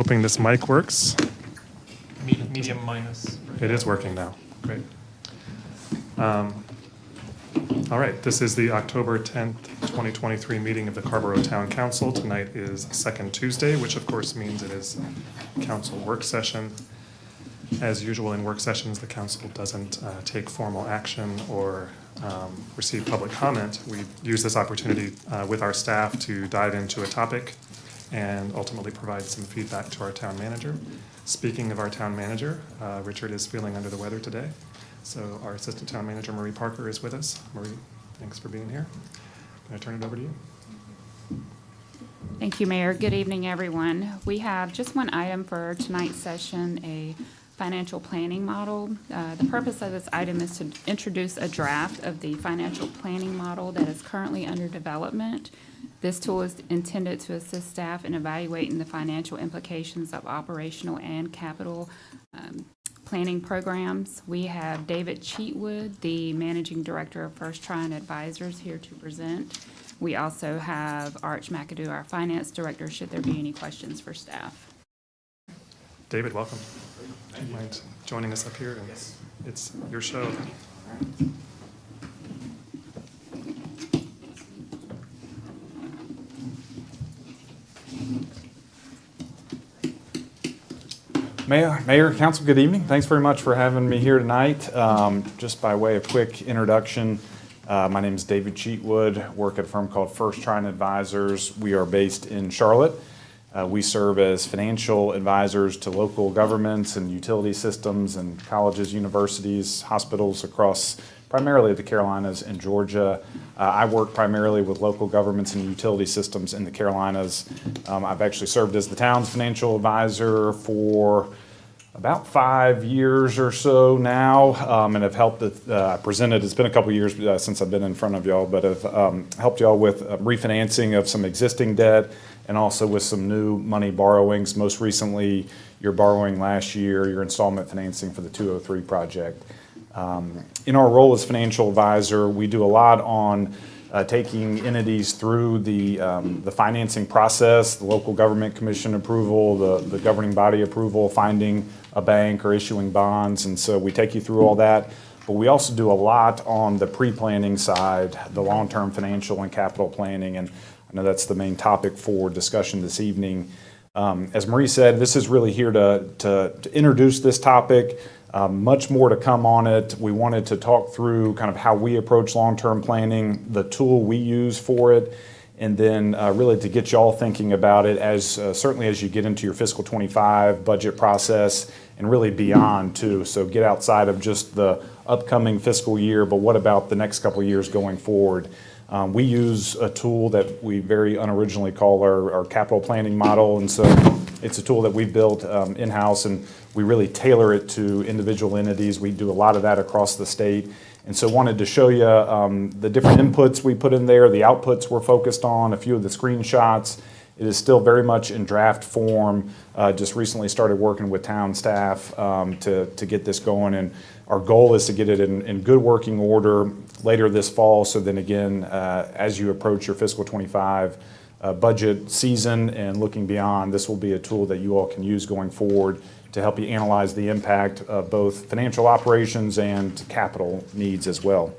Hoping this mic works. Medium minus. It is working now. Great. All right, this is the October 10th, 2023 meeting of the Carrboro Town Council. Tonight is second Tuesday, which of course means it is council work session. As usual in work sessions, the council doesn't take formal action or receive public comment. We use this opportunity with our staff to dive into a topic and ultimately provide some feedback to our town manager. Speaking of our town manager, Richard is feeling under the weather today. So our assistant town manager, Marie Parker, is with us. Marie, thanks for being here. I'm going to turn it over to you. Thank you, Mayor. Good evening, everyone. We have just one item for tonight's session, a financial planning model. The purpose of this item is to introduce a draft of the financial planning model that is currently under development. This tool is intended to assist staff in evaluating the financial implications of operational and capital planning programs. We have David Cheatwood, the Managing Director of First Trine Advisors, here to present. We also have Arch McAdoo, our Finance Director, should there be any questions for staff. David, welcome. Do you mind joining us up here? And it's your show. Mayor, Council, good evening. Thanks very much for having me here tonight. Just by way of quick introduction, my name is David Cheatwood, work at a firm called First Trine Advisors. We are based in Charlotte. We serve as financial advisors to local governments and utility systems and colleges, universities, hospitals across primarily the Carolinas and Georgia. I work primarily with local governments and utility systems in the Carolinas. I've actually served as the town's financial advisor for about 5 years or so now, and have helped presented. It's been a couple years since I've been in front of y'all, but have helped y'all with refinancing of some existing debt and also with some new money borrowings. Most recently, your borrowing last year, your installment financing for the 203 project. In our role as financial advisor, we do a lot on taking entities through the financing process, the local government commission approval, the governing body approval, finding a bank or issuing bonds, and so we take you through all that. But we also do a lot on the pre-planning side, the long-term financial and capital planning, and I know that's the main topic for discussion this evening. As Marie said, this is really here to introduce this topic. Much more to come on it. We wanted to talk through kind of how we approach long-term planning, the tool we use for it, and then really to get y'all thinking about it as certainly as you get into your fiscal 25 budget process and really beyond too. So get outside of just the upcoming fiscal year, but what about the next couple of years going forward? We use a tool that we very unoriginally call our capital planning model, and so it's a tool that we've built in-house, and we really tailor it to individual entities. We do a lot of that across the state, and so wanted to show you the different inputs we put in there, the outputs we're focused on, a few of the screenshots. It is still very much in draft form. Just recently started working with town staff to get this going, and our goal is to get it in good working order later this fall. So then again, as you approach your fiscal 25 budget season and looking beyond, this will be a tool that you all can use going forward to help you analyze the impact of both financial operations and capital needs as well.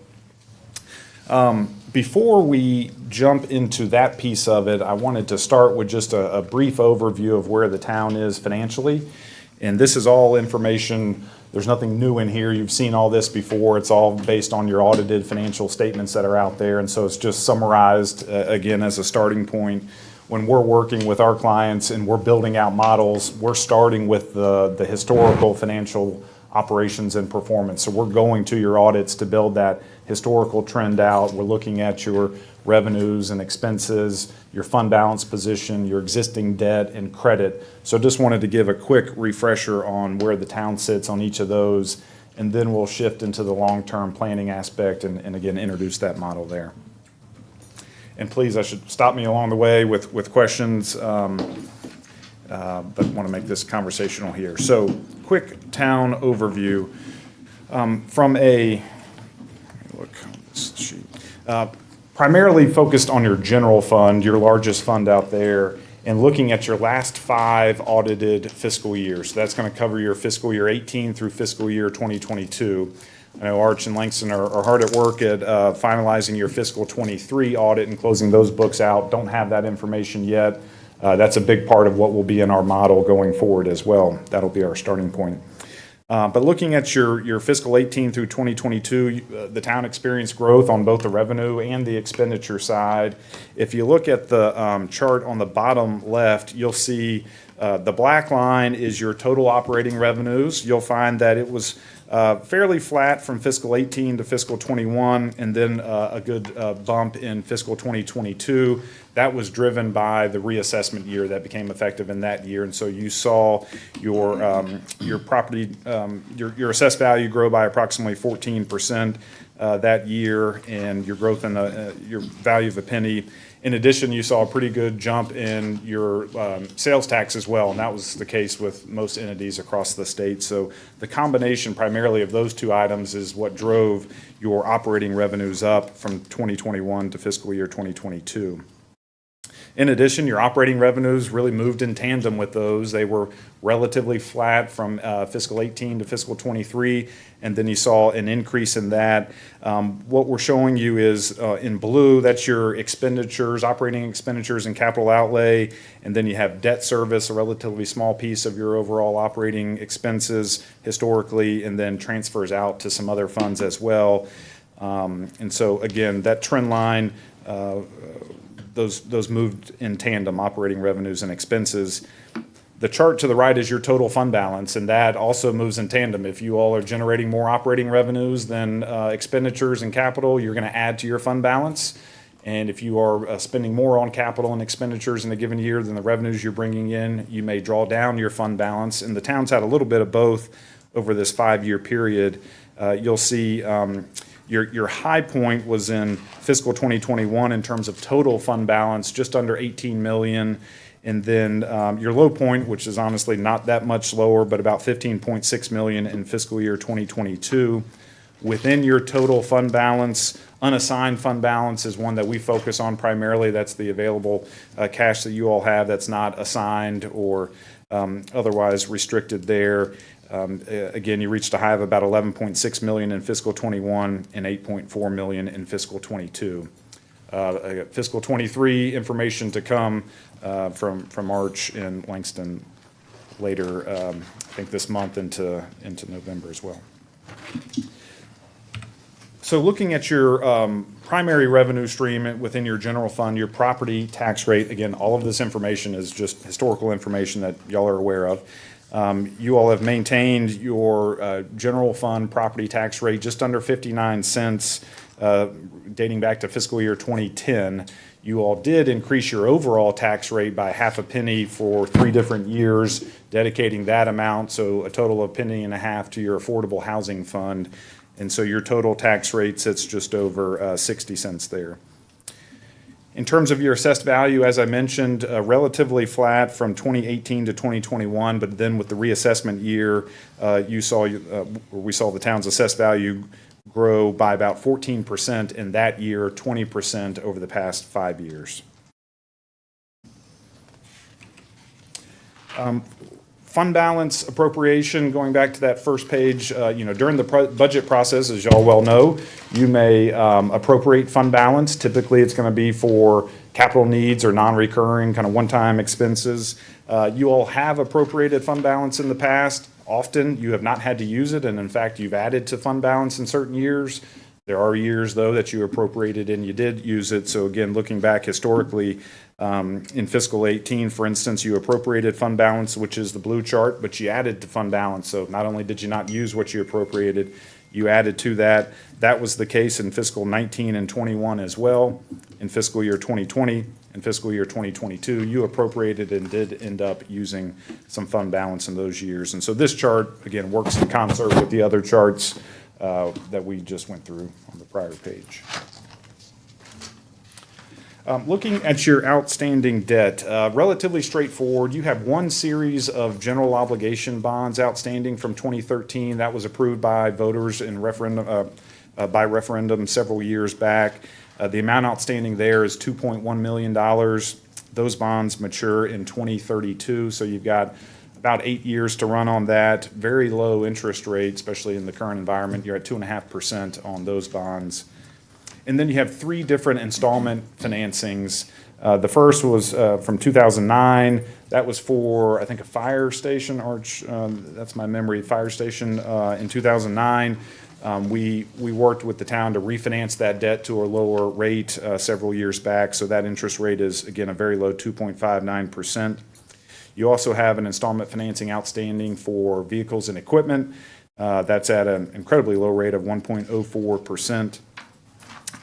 Before we jump into that piece of it, I wanted to start with just a brief overview of where the town is financially. And this is all information. There's nothing new in here. You've seen all this before. It's all based on your audited financial statements that are out there. And so it's just summarized, again, as a starting point. When we're working with our clients and we're building out models, we're starting with the historical financial operations and performance. So we're going to your audits to build that historical trend out. We're looking at your revenues and expenses, your fund balance position, your existing debt and credit. So just wanted to give a quick refresher on where the town sits on each of those, and then we'll shift into the long-term planning aspect and again, introduce that model there. And please, I should stop me along the way with questions, but want to make this conversational here. So quick town overview from a, look on this sheet, primarily focused on your general fund, your largest fund out there, and looking at your last 5 audited fiscal years. So that's going to cover your fiscal year 18 through fiscal year 2022. I know Arch and Langston are hard at work at finalizing your fiscal 23 audit and closing those books out. Don't have that information yet. That's a big part of what will be in our model going forward as well. That'll be our starting point. But looking at your fiscal 18 through 2022, the town experienced growth on both the revenue and the expenditure side. If you look at the chart on the bottom left, you'll see the black line is your total operating revenues. You'll find that it was fairly flat from fiscal 18 to fiscal 21, and then a good bump in fiscal 2022. That was driven by the reassessment year that became effective in that year, and so you saw your property, your assessed value grow by approximately 14% that year, and your growth in your value of a penny. In addition, you saw a pretty good jump in your sales tax as well, and that was the case with most entities across the state. So the combination primarily of those two items is what drove your operating revenues up from 2021 to fiscal year 2022. In addition, your operating revenues really moved in tandem with those. They were relatively flat from fiscal 18 to fiscal 23, and then you saw an increase in that. What we're showing you is in blue, that's your expenditures, operating expenditures and capital outlay, and then you have debt service, a relatively small piece of your overall operating expenses historically, and then transfers out to some other funds as well. And so again, that trend line, those moved in tandem, operating revenues and expenses. The chart to the right is your total fund balance, and that also moves in tandem. If you all are generating more operating revenues than expenditures and capital, you're going to add to your fund balance. And if you are spending more on capital and expenditures in a given year than the revenues you're bringing in, you may draw down your fund balance. And the town's had a little bit of both over this 5-year period. You'll see your high point was in fiscal 2021 in terms of total fund balance, just under 18 million. And then your low point, which is honestly not that much lower, but about 15.6 million in fiscal year 2022. Within your total fund balance, unassigned fund balance is one that we focus on primarily. That's the available cash that you all have that's not assigned or otherwise restricted there. Again, you reached a high of about 11.6 million in fiscal 21 and 8.4 million in fiscal 22. Fiscal 23 information to come from Arch and Langston later, I think this month into November as well. So looking at your primary revenue stream within your general fund, your property tax rate, again, all of this information is just historical information that y'all are aware of. You all have maintained your general fund property tax rate just under 59 cents dating back to fiscal year 2010. You all did increase your overall tax rate by half a penny for 3 different years, dedicating that amount, so a total of 1.5 pennies to your affordable housing fund. And so your total tax rate sits just over 60 cents there. In terms of your assessed value, as I mentioned, relatively flat from 2018 to 2021, but then with the reassessment year, we saw the town's assessed value grow by about 14% in that year, 20% over the past 5 years. Fund balance appropriation, going back to that first page, during the budget process, as y'all well know, you may appropriate fund balance. Typically, it's going to be for capital needs or non-recurring kind of one-time expenses. You all have appropriated fund balance in the past. Often, you have not had to use it, and in fact, you've added to fund balance in certain years. There are years, though, that you appropriated and you did use it. So again, looking back historically, in fiscal 18, for instance, you appropriated fund balance, which is the blue chart, but you added to fund balance. So not only did you not use what you appropriated, you added to that. That was the case in fiscal 19 and 21 as well. In fiscal year 2020 and fiscal year 2022, you appropriated and did end up using some fund balance in those years. And so this chart, again, works in concert with the other charts that we just went through on the prior page. Looking at your outstanding debt, relatively straightforward. You have one series of general obligation bonds outstanding from 2013. That was approved by voters in by referendum several years back. The amount outstanding there is $2.1 million. Those bonds mature in 2032, so you've got about 8 years to run on that. Very low interest rate, especially in the current environment. You're at 2.5% on those bonds. And then you have 3 different installment financings. The first was from 2009. That was for, I think, a fire station, Arch, that's my memory, fire station in 2009. We worked with the town to refinance that debt to a lower rate several years back. So that interest rate is, again, a very low 2.59%. You also have an installment financing outstanding for vehicles and equipment. That's at an incredibly low rate of 1.04%.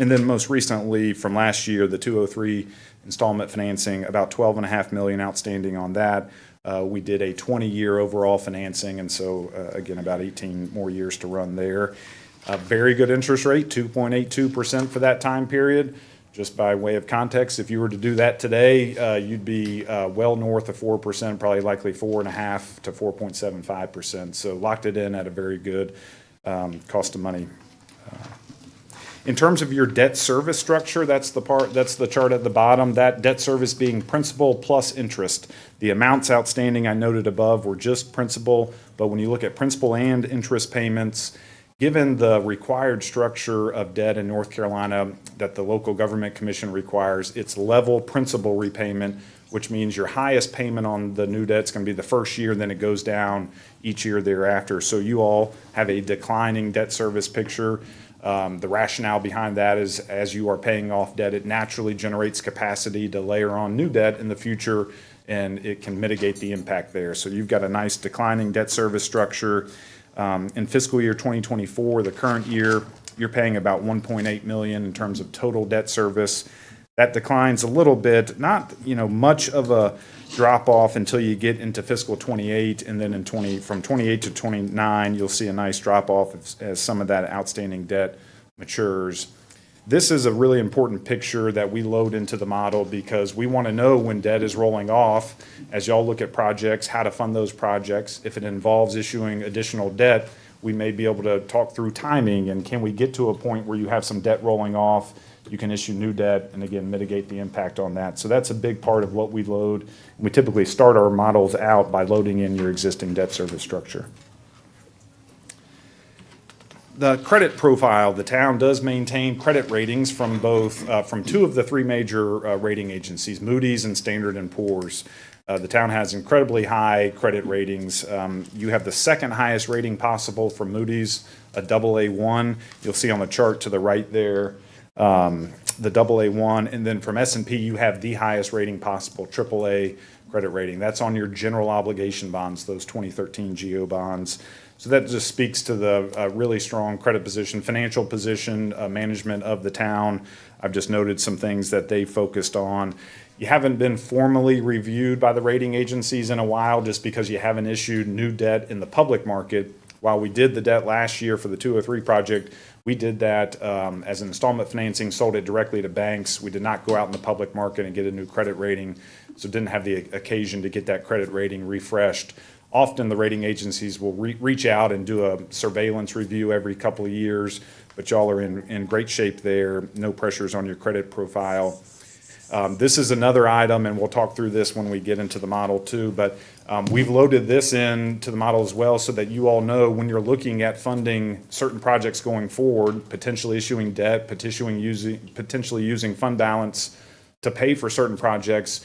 And then most recently, from last year, the 203 installment financing, about $12.5 million outstanding on that. We did a 20-year overall financing, and so, again, about 18 more years to run there. Very good interest rate, 2.82% for that time period. Just by way of context, if you were to do that today, you'd be well north of 4%, probably likely 4.5% to 4.75%. So locked it in at a very good cost of money. In terms of your debt service structure, that's the chart at the bottom. That debt service being principal plus interest. The amounts outstanding I noted above were just principal, but when you look at principal and interest payments, given the required structure of debt in North Carolina that the local government commission requires, it's level principal repayment, which means your highest payment on the new debt is going to be the first year, then it goes down each year thereafter. So you all have a declining debt service picture. The rationale behind that is as you are paying off debt, it naturally generates capacity to layer on new debt in the future, and it can mitigate the impact there. So you've got a nice declining debt service structure. In fiscal year 2024, the current year, you're paying about $1.8 million in terms of total debt service. That declines a little bit, not much of a drop off until you get into fiscal 28, and then from 28 to 29, you'll see a nice drop off as some of that outstanding debt matures. This is a really important picture that we load into the model because we want to know when debt is rolling off, as y'all look at projects, how to fund those projects. If it involves issuing additional debt, we may be able to talk through timing and can we get to a point where you have some debt rolling off, you can issue new debt and again mitigate the impact on that. So that's a big part of what we load. We typically start our models out by loading in your existing debt service structure. The credit profile, the town does maintain credit ratings from from 2 of the 3 major rating agencies, Moody's and Standard & Poor's. The town has incredibly high credit ratings. You have the second highest rating possible from Moody's, a AA1. You'll see on the chart to the right there, the AA1. And then from S&P, you have the highest rating possible, AAA credit rating. That's on your general obligation bonds, those 2013 GO bonds. So that just speaks to the really strong credit position, financial position, management of the town. I've just noted some things that they focused on. You haven't been formally reviewed by the rating agencies in a while just because you haven't issued new debt in the public market. While we did the debt last year for the 203 project, we did that as an installment financing, sold it directly to banks. We did not go out in the public market and get a new credit rating, so didn't have the occasion to get that credit rating refreshed. Often the rating agencies will reach out and do a surveillance review every couple of years, but y'all are in great shape there. No pressures on your credit profile. This is another item, and we'll talk through this when we get into the model too, but we've loaded this into the model as well so that you all know when you're looking at funding certain projects going forward, potentially issuing debt, potentially using fund balance to pay for certain projects.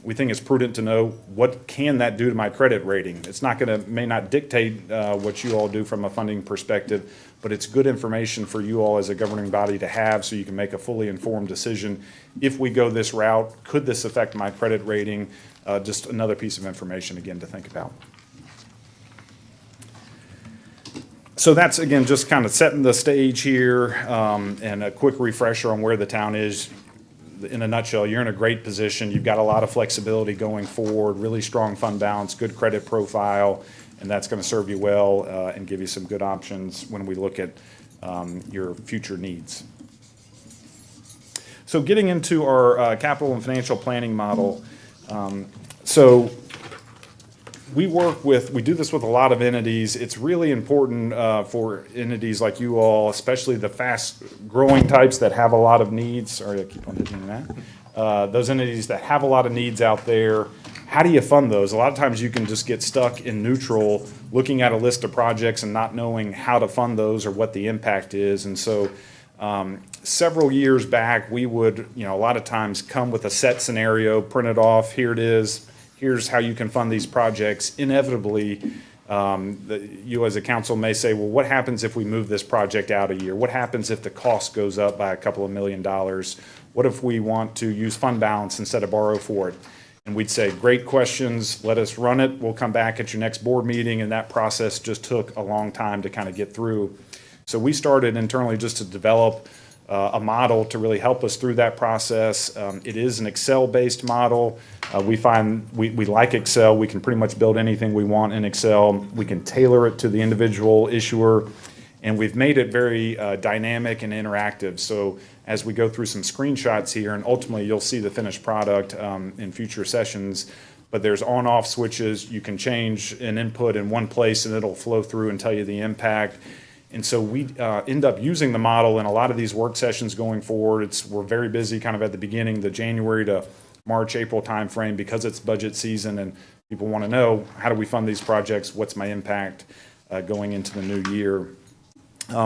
We think it's prudent to know what can that do to my credit rating. It's may not dictate what you all do from a funding perspective, but it's good information for you all as a governing body to have so you can make a fully informed decision. If we go this route, could this affect my credit rating? Just another piece of information again to think about. So that's, again, just kind of setting the stage here and a quick refresher on where the town is. In a nutshell, you're in a great position. You've got a lot of flexibility going forward, really strong fund balance, good credit profile, and that's going to serve you well and give you some good options when we look at your future needs. So getting into our capital and financial planning model. So we do this with a lot of entities. It's really important for entities like you all, especially the fast growing types that have a lot of needs. Sorry, I keep on hitting that. those entities that have a lot of needs out there, how do you fund those? A lot of times you can just get stuck in neutral, looking at a list of projects and not knowing how to fund those or what the impact is. And so several years back, we would, a lot of times come with a set scenario, print it off, here it is, here's how you can fund these projects. Inevitably, you as a council may say, well, what happens if we move this project out a year? What happens if the cost goes up by a couple of $1 million? What if we want to use fund balance instead of borrow for it? And we'd say, great questions, let us run it. We'll come back at your next board meeting. And that process just took a long time to kind of get through. So we started internally just to develop a model to really help us through that process. It is an Excel-based model. We find we like Excel. We can pretty much build anything we want in Excel. We can tailor it to the individual issuer. And we've made it very dynamic and interactive. So as we go through some screenshots here, and ultimately you'll see the finished product in future sessions, but there's on-off switches. You can change an input in one place and it'll flow through and tell you the impact. And so we end up using the model in a lot of these work sessions going forward. We're very busy kind of at the beginning, the January to March, April timeframe, because it's budget season and people want to know, how do we fund these projects? What's my impact going into the new year?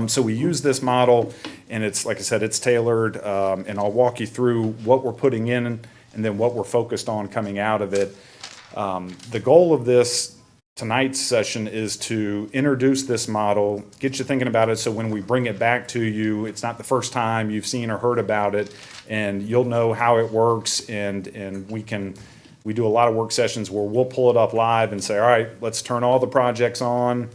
So we use this model, and it's, like I said, it's tailored, and I'll walk you through what we're putting in and then what we're focused on coming out of it. The goal of tonight's session is to introduce this model, get you thinking about it, so when we bring it back to you, it's not the first time you've seen or heard about it, and you'll know how it works. And we do a lot of work sessions where we'll pull it up live and say, all right, let's turn all the projects on.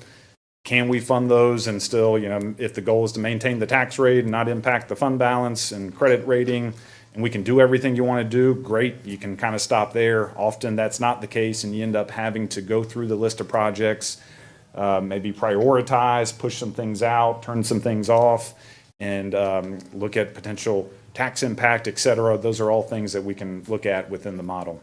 Can we fund those? And still, if the goal is to maintain the tax rate and not impact the fund balance and credit rating, and we can do everything you want to do, great, you can kind of stop there. Often that's not the case, and you end up having to go through the list of projects, maybe prioritize, push some things out, turn some things off, and look at potential tax impact, et cetera. Those are all things that we can look at within the model.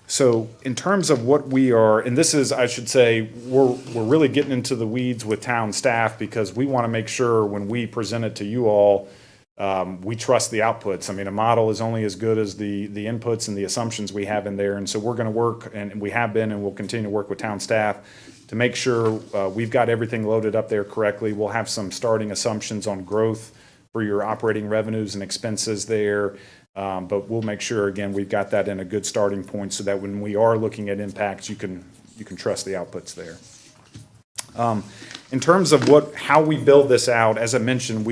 So in terms of what we are, and this is, I should say, we're really getting into the weeds with town staff, because we want to make sure when we present it to you all, we trust the outputs. I mean, a model is only as good as the inputs and the assumptions we have in there. And so we're going to work, and we have been and we'll continue to work with town staff to make sure we've got everything loaded up there correctly. We'll have some starting assumptions on growth for your operating revenues and expenses there. But we'll make sure, again, we've got that in a good starting point so that when we are looking at impacts, you can trust the outputs there. In terms of how we build this out, as I mentioned,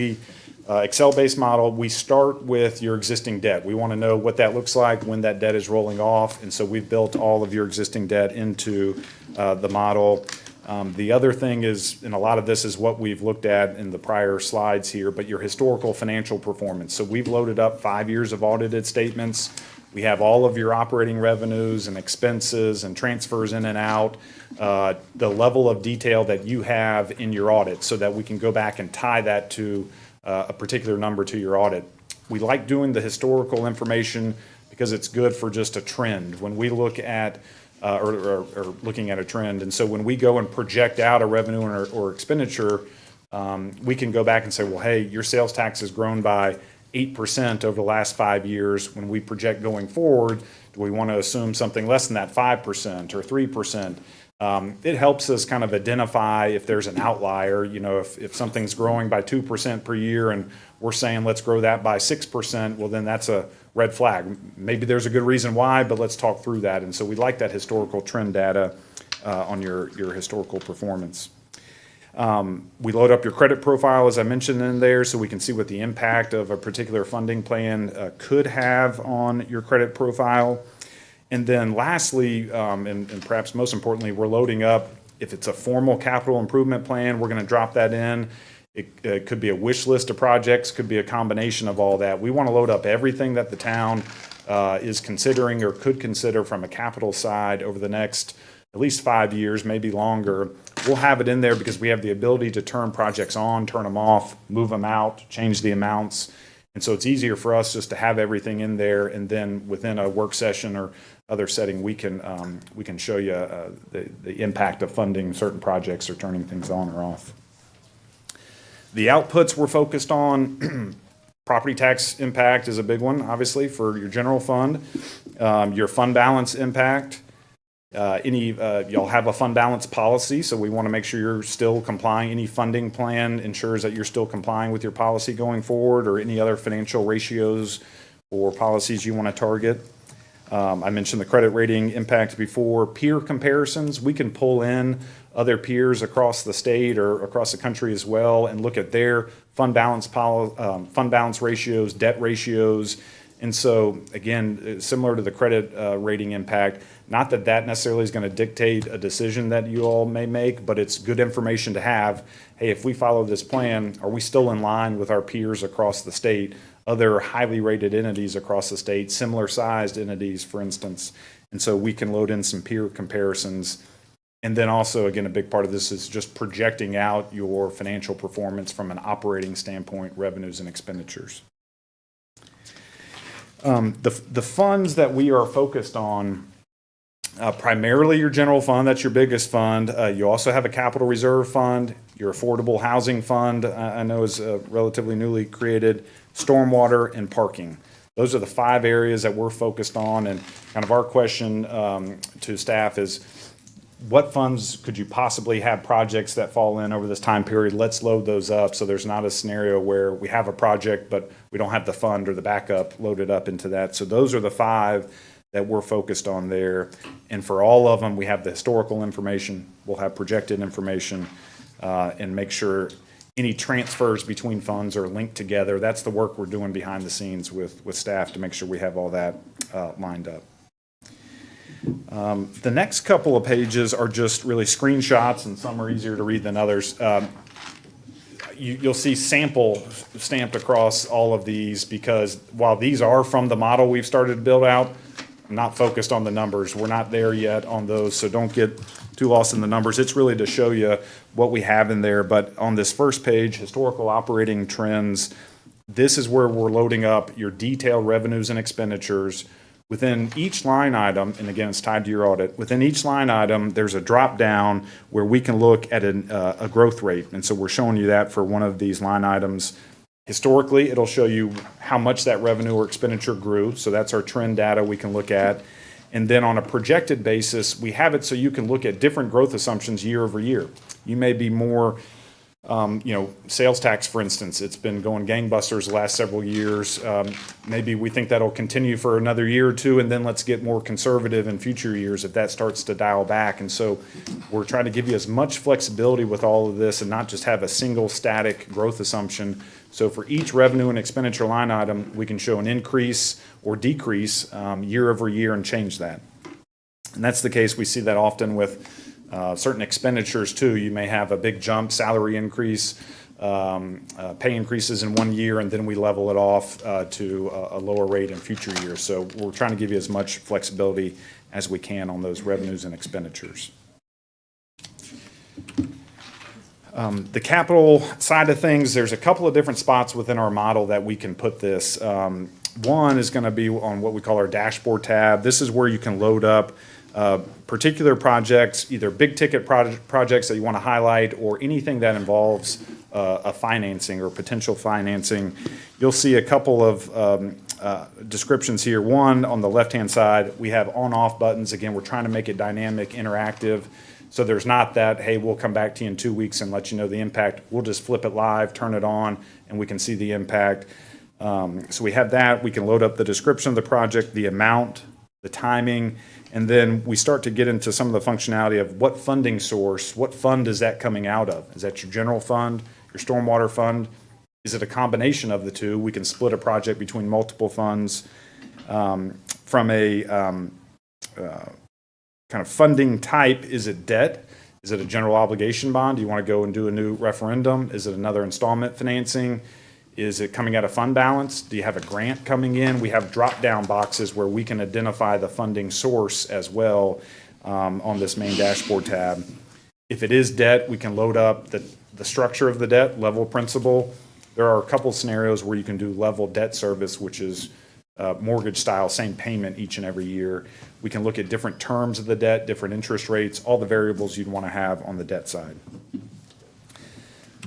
Excel-based model, we start with your existing debt. We want to know what that looks like when that debt is rolling off, and so we've built all of your existing debt into the model. The other thing is, and a lot of this is what we've looked at in the prior slides here, but your historical financial performance. So we've loaded up 5 years of audited statements. We have all of your operating revenues and expenses and transfers in and out, the level of detail that you have in your audit, so that we can go back and tie that to a particular number to your audit. We like doing the historical information because it's good for just a trend. When we look at or looking at a trend. And so when we go and project out a revenue or expenditure, we can go back and say, well, hey, your sales tax has grown by 8% over the last 5 years. When we project going forward, do we want to assume something less than that, 5% or 3%? It helps us kind of identify if there's an outlier. If something's growing by 2% per year and we're saying let's grow that by 6%, well, then that's a red flag. Maybe there's a good reason why, but let's talk through that. And so we like that historical trend data on your historical performance. We load up your credit profile, as I mentioned in there, so we can see what the impact of a particular funding plan could have on your credit profile. And then lastly, and perhaps most importantly, we're loading up, if it's a formal capital improvement plan, we're going to drop that in. It could be a wish list of projects, could be a combination of all that. We want to load up everything that the town is considering or could consider from a capital side over the next at least 5 years, maybe longer. We'll have it in there because we have the ability to turn projects on, turn them off, move them out, change the amounts. And so it's easier for us just to have everything in there, and then within a work session or other setting, we can show you the impact of funding certain projects or turning things on or off. The outputs we're focused on, Property tax impact is a big one, obviously, for your general fund. Your fund balance impact. Y'all have a fund balance policy, so we want to make sure you're still complying. Any funding plan ensures that you're still complying with your policy going forward, or any other financial ratios or policies you want to target. I mentioned the credit rating impact before. Peer comparisons, we can pull in other peers across the state or across the country as well and look at their fund balance ratios, debt ratios. And so, again, similar to the credit rating impact, not that that necessarily is going to dictate a decision that you all may make, but it's good information to have. Hey, if we follow this plan, are we still in line with our peers across the state, other highly rated entities across the state, similar sized entities, for instance? And so we can load in some peer comparisons. And then also, again, a big part of this is just projecting out your financial performance from an operating standpoint, revenues and expenditures. The funds that we are focused on, primarily your general fund, that's your biggest fund. You also have a capital reserve fund. Your affordable housing fund, I know, is relatively newly created. Stormwater and parking. Those are the 5 areas that we're focused on. And kind of our question to staff is, what funds could you possibly have projects that fall in over this time period? Let's load those up so there's not a scenario where we have a project but we don't have the fund or the backup loaded up into that. So those are the 5 that we're focused on there. And for all of them, we have the historical information. We'll have projected information and make sure any transfers between funds are linked together. That's the work we're doing behind the scenes with staff to make sure we have all that lined up. The next couple of pages are just really screenshots, and some are easier to read than others. You'll see sample stamped across all of these, because while these are from the model we've started to build out, I'm not focused on the numbers. We're not there yet on those, so don't get too lost in the numbers. It's really to show you what we have in there. But on this first page, historical operating trends, this is where we're loading up your detailed revenues and expenditures. Within each line item, and again, it's tied to your audit, within each line item, there's a drop down where we can look at a growth rate. And so we're showing you that for one of these line items. Historically, it'll show you how much that revenue or expenditure grew. So that's our trend data we can look at. And then on a projected basis, we have it so you can look at different growth assumptions year over year. You may be more sales tax, for instance, it's been going gangbusters the last several years. Maybe we think that'll continue for another year or two, and then let's get more conservative in future years if that starts to dial back. And so we're trying to give you as much flexibility with all of this and not just have a single static growth assumption. So for each revenue and expenditure line item, we can show an increase or decrease year over year and change that. And that's the case. We see that often with certain expenditures too. You may have a big jump, salary increase, pay increases in one year, and then we level it off to a lower rate in future years. So we're trying to give you as much flexibility as we can on those revenues and expenditures. The capital side of things, there's a couple of different spots within our model that we can put this. One is going to be on what we call our dashboard tab. This is where you can load up particular projects, either big ticket projects that you want to highlight or anything that involves a financing or potential financing. You'll see a couple of descriptions here. One, on the left-hand side, we have on-off buttons. Again, we're trying to make it dynamic, interactive. So there's not that, hey, we'll come back to you in 2 weeks and let you know the impact. We'll just flip it live, turn it on, and we can see the impact. So we have that. We can load up the description of the project, the amount, the timing, and then we start to get into some of the functionality of what funding source, what fund is that coming out of? Is that your general fund, your stormwater fund? Is it a combination of the two? We can split a project between multiple funds. From a kind of funding type, is it debt? Is it a general obligation bond? Do you want to go and do a new referendum? Is it another installment financing? Is it coming out of fund balance? Do you have a grant coming in? We have drop-down boxes where we can identify the funding source as well on this main dashboard tab. If it is debt, we can load up the structure of the debt, level principal. There are a couple scenarios where you can do level debt service, which is mortgage style, same payment each and every year. We can look at different terms of the debt, different interest rates, all the variables you'd want to have on the debt side.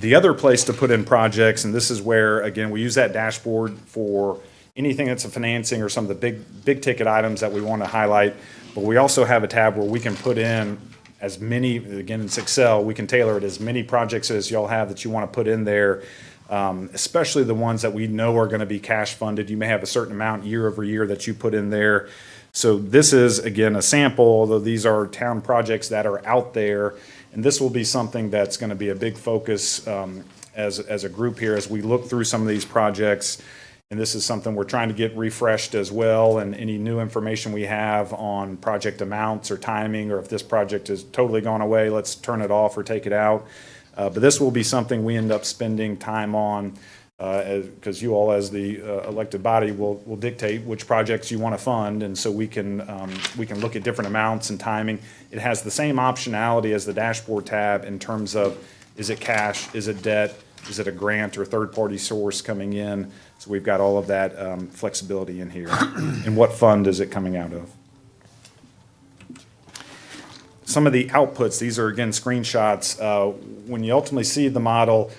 The other place to put in projects, and this is where, again, we use that dashboard for anything that's a financing or some of the big ticket items that we want to highlight. But we also have a tab where we can put in as many, again, it's Excel, we can tailor it as many projects as y'all have that you want to put in there, especially the ones that we know are going to be cash funded. You may have a certain amount year over year that you put in there. So this is, again, a sample, although these are town projects that are out there. And this will be something that's going to be a big focus as a group here as we look through some of these projects. And this is something we're trying to get refreshed as well. And any new information we have on project amounts or timing, or if this project has totally gone away, let's turn it off or take it out. But this will be something we end up spending time on because you all, as the elected body, will dictate which projects you want to fund, and so we can look at different amounts and timing. It has the same optionality as the dashboard tab in terms of, is it cash, is it debt, is it a grant or third-party source coming in? So we've got all of that flexibility in here. And what fund is it coming out of? Some of the outputs, these are, again, screenshots. When you ultimately see the model,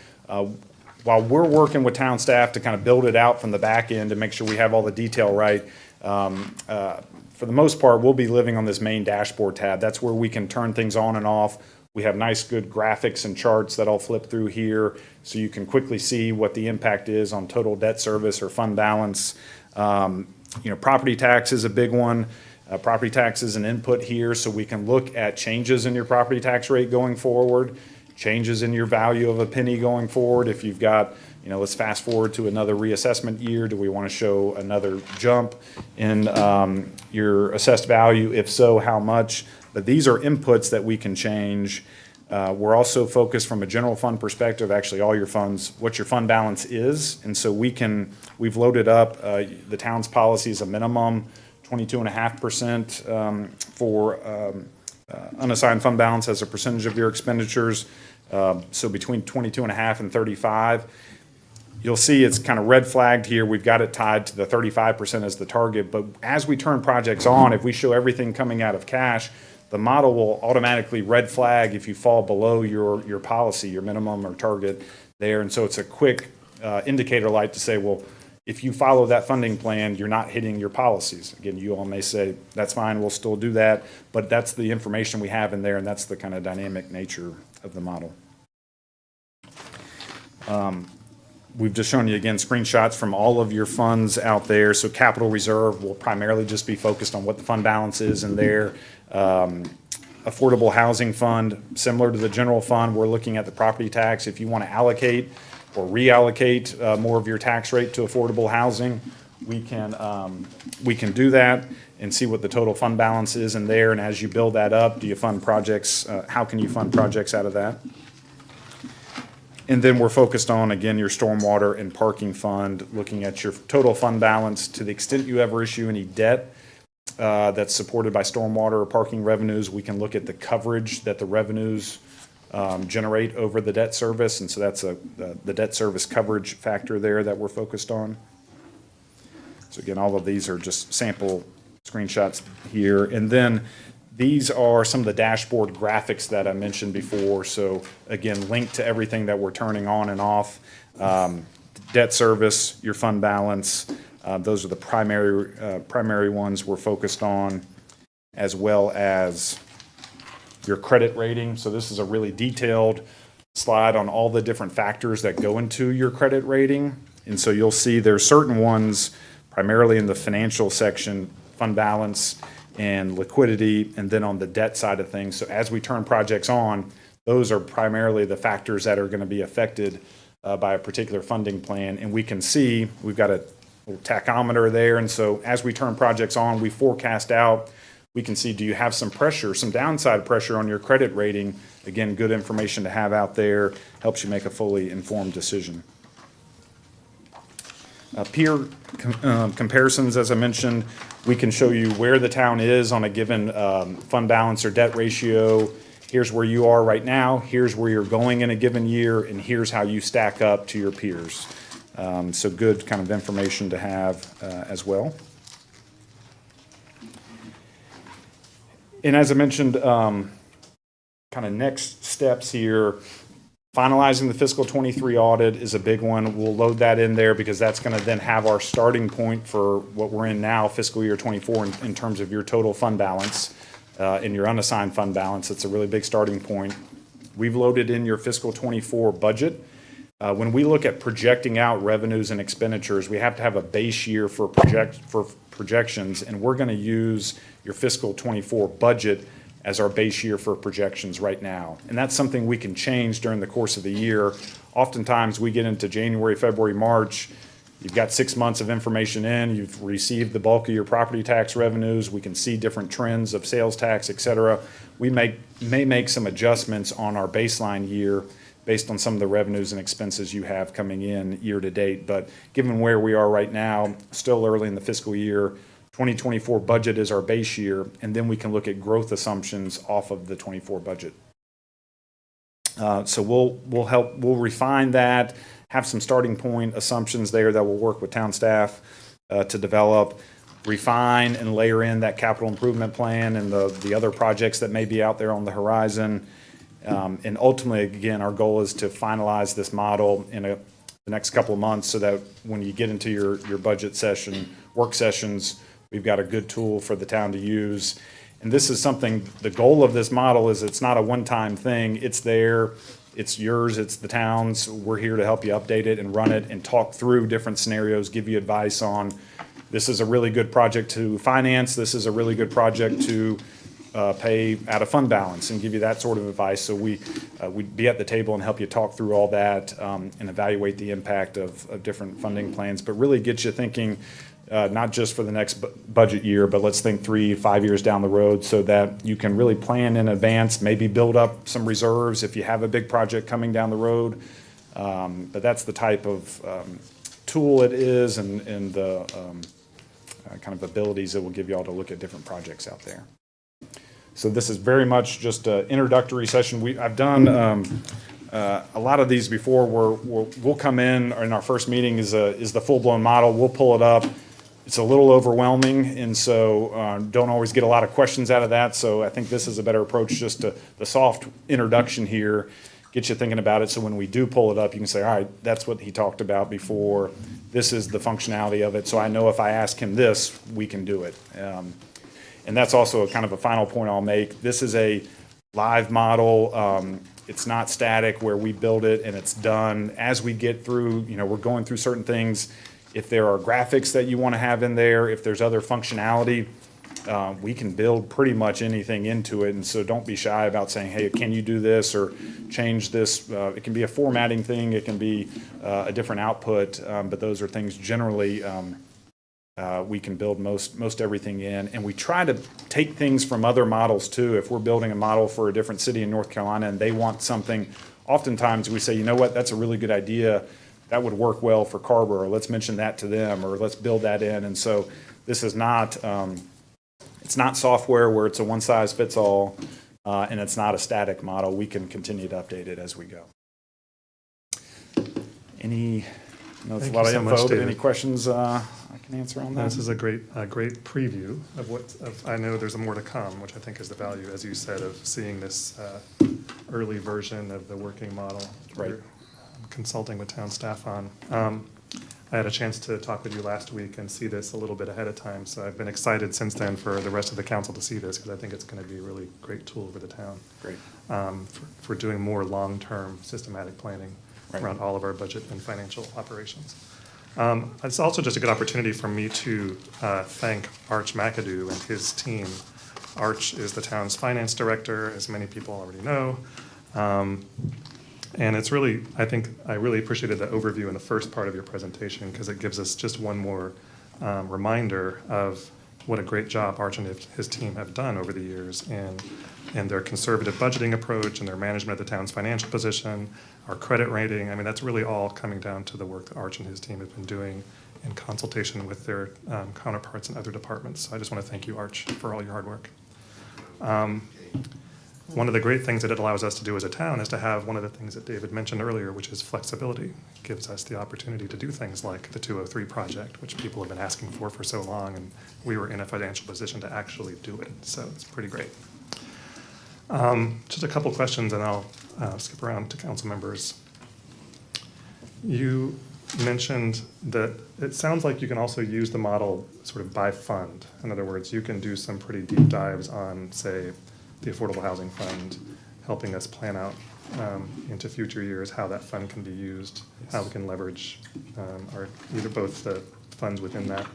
while we're working with town staff to kind of build it out from the back end to make sure we have all the detail right, for the most part, we'll be living on this main dashboard tab. That's where we can turn things on and off. We have nice, good graphics and charts that I'll flip through here so you can quickly see what the impact is on total debt service or fund balance. Property tax is a big one. Property tax is an input here, so we can look at changes in your property tax rate going forward, changes in your value of a penny going forward. If you've got, let's fast forward to another reassessment year. Do we want to show another jump in your assessed value? If so, how much? But these are inputs that we can change. We're also focused from a general fund perspective, actually all your funds, what your fund balance is. And so we've loaded up, the town's policy is a minimum 22.5% for unassigned fund balance as a percentage of your expenditures. So between 22.5 and 35. You'll see it's kind of red flagged here. We've got it tied to the 35% as the target. But as we turn projects on, if we show everything coming out of cash, the model will automatically red flag if you fall below your policy, your minimum or target there. And so it's a quick indicator light to say, well, if you follow that funding plan, you're not hitting your policies. Again, you all may say, that's fine, we'll still do that. But that's the information we have in there, and that's the kind of dynamic nature of the model. We've just shown you, again, screenshots from all of your funds out there. So capital reserve will primarily just be focused on what the fund balance is in there. Affordable housing fund, similar to the general fund, we're looking at the property tax. If you want to allocate or reallocate more of your tax rate to affordable housing, we can do that and see what the total fund balance is in there. And as you build that up, do you fund projects? How can you fund projects out of that? And then we're focused on, again, your stormwater and parking fund, looking at your total fund balance to the extent you ever issue any debt that's supported by stormwater or parking revenues. We can look at the coverage that the revenues generate over the debt service. And so that's the debt service coverage factor there that we're focused on. So again, all of these are just sample screenshots here. And then these are some of the dashboard graphics that I mentioned before. So again, linked to everything that we're turning on and off. Debt service, your fund balance, those are the primary ones we're focused on, as well as your credit rating. So this is a really detailed slide on all the different factors that go into your credit rating. And so you'll see there's certain ones, primarily in the financial section, fund balance and liquidity, and then on the debt side of things. So as we turn projects on, those are primarily the factors that are going to be affected by a particular funding plan. And we can see we've got a little tachometer there. And so as we turn projects on, we forecast out, we can see, do you have some pressure, some downside pressure on your credit rating? Again, good information to have out there, helps you make a fully informed decision. Peer comparisons, as I mentioned, we can show you where the town is on a given fund balance or debt ratio. Here's where you are right now, here's where you're going in a given year, and here's how you stack up to your peers. So good kind of information to have as well. And as I mentioned, kind of next steps here, Finalizing the fiscal 23 audit is a big one. We'll load that in there because that's going to then have our starting point for what we're in now, fiscal year 24, in terms of your total fund balance and your unassigned fund balance. It's a really big starting point. We've loaded in your fiscal 24 budget. When we look at projecting out revenues and expenditures, we have to have a base year for projections, and we're going to use your fiscal 24 budget as our base year for projections right now. And that's something we can change during the course of the year. Oftentimes we get into January, February, March, you've got 6 months of information in, you've received the bulk of your property tax revenues, we can see different trends of sales tax, et cetera. We may make some adjustments on our baseline year based on some of the revenues and expenses you have coming in year to date. But given where we are right now, still early in the fiscal year, 2024 budget is our base year, and then we can look at growth assumptions off of the 24 budget. So we'll refine that, have some starting point assumptions there that we'll work with town staff to develop, refine and layer in that capital improvement plan and the other projects that may be out there on the horizon. And ultimately, again, our goal is to finalize this model in the next couple of months so that when you get into your budget session, work sessions, we've got a good tool for the town to use. And this is something, the goal of this model is it's not a one-time thing. It's there, it's yours, it's the town's. We're here to help you update it and run it and talk through different scenarios, give you advice on this is a really good project to finance, this is a really good project to pay out of fund balance, and give you that sort of advice. So we'd be at the table and help you talk through all that and evaluate the impact of different funding plans, but really get you thinking not just for the next budget year, but let's think 3-5 years down the road so that you can really plan in advance, maybe build up some reserves if you have a big project coming down the road. But that's the type of tool it is and the kind of abilities it will give you all to look at different projects out there. So this is very much just an introductory session. I've done a lot of these before where we'll come in our first meeting is the full-blown model. We'll pull it up. It's a little overwhelming, and so don't always get a lot of questions out of that. So I think this is a better approach, just to the soft introduction here, get you thinking about it. So when we do pull it up, you can say, all right, that's what he talked about before. This is the functionality of it. So I know if I ask him this, we can do it. And that's also kind of a final point I'll make. This is a live model. It's not static where we build it and it's done. As we get through, we're going through certain things. If there are graphics that you want to have in there, if there's other functionality, we can build pretty much anything into it. And so don't be shy about saying, hey, can you do this or change this? It can be a formatting thing. It can be a different output. But those are things generally we can build most everything in. And we try to take things from other models too. If we're building a model for a different city in North Carolina and they want something, oftentimes we say, you know what, that's a really good idea. That would work well for Carrboro. Let's mention that to them, or let's build that in. And so this is not, it's not software where it's a one-size-fits-all, and it's not a static model. We can continue to update it as we go. I know it's a lot of info, but any questions I can answer on that? This is a great preview of I know there's more to come, which I think is the value, as you said, of seeing this early version of the working model. Right. We're consulting with town staff on. I had a chance to talk with you last week and see this a little bit ahead of time, so I've been excited since then for the rest of the council to see this, because I think it's going to be a really great tool for the town. Great. For doing more long-term systematic planning Right. around all of our budget and financial operations. It's also just a good opportunity for me to thank Arch McAdoo and his team. Arch is the town's finance director, as many people already know. And it's really, I think I really appreciated the overview in the first part of your presentation, because it gives us just one more reminder of what a great job Arch and his team have done over the years in their conservative budgeting approach and their management of the town's financial position, our credit rating. I mean, that's really all coming down to the work that Arch and his team have been doing in consultation with their counterparts in other departments. So I just want to thank you, Arch, for all your hard work. One of the great things that it allows us to do as a town is to have one of the things that David mentioned earlier, which is flexibility. It gives us the opportunity to do things like the 203 project, which people have been asking for so long, and we were in a financial position to actually do it. So it's pretty great. Just a couple questions, and I'll skip around to council members. You mentioned that it sounds like you can also use the model sort of by fund. In other words, you can do some pretty deep dives on, say, the Affordable Housing Fund, helping us plan out into future years how that fund can be used, how we can leverage either both the funds within that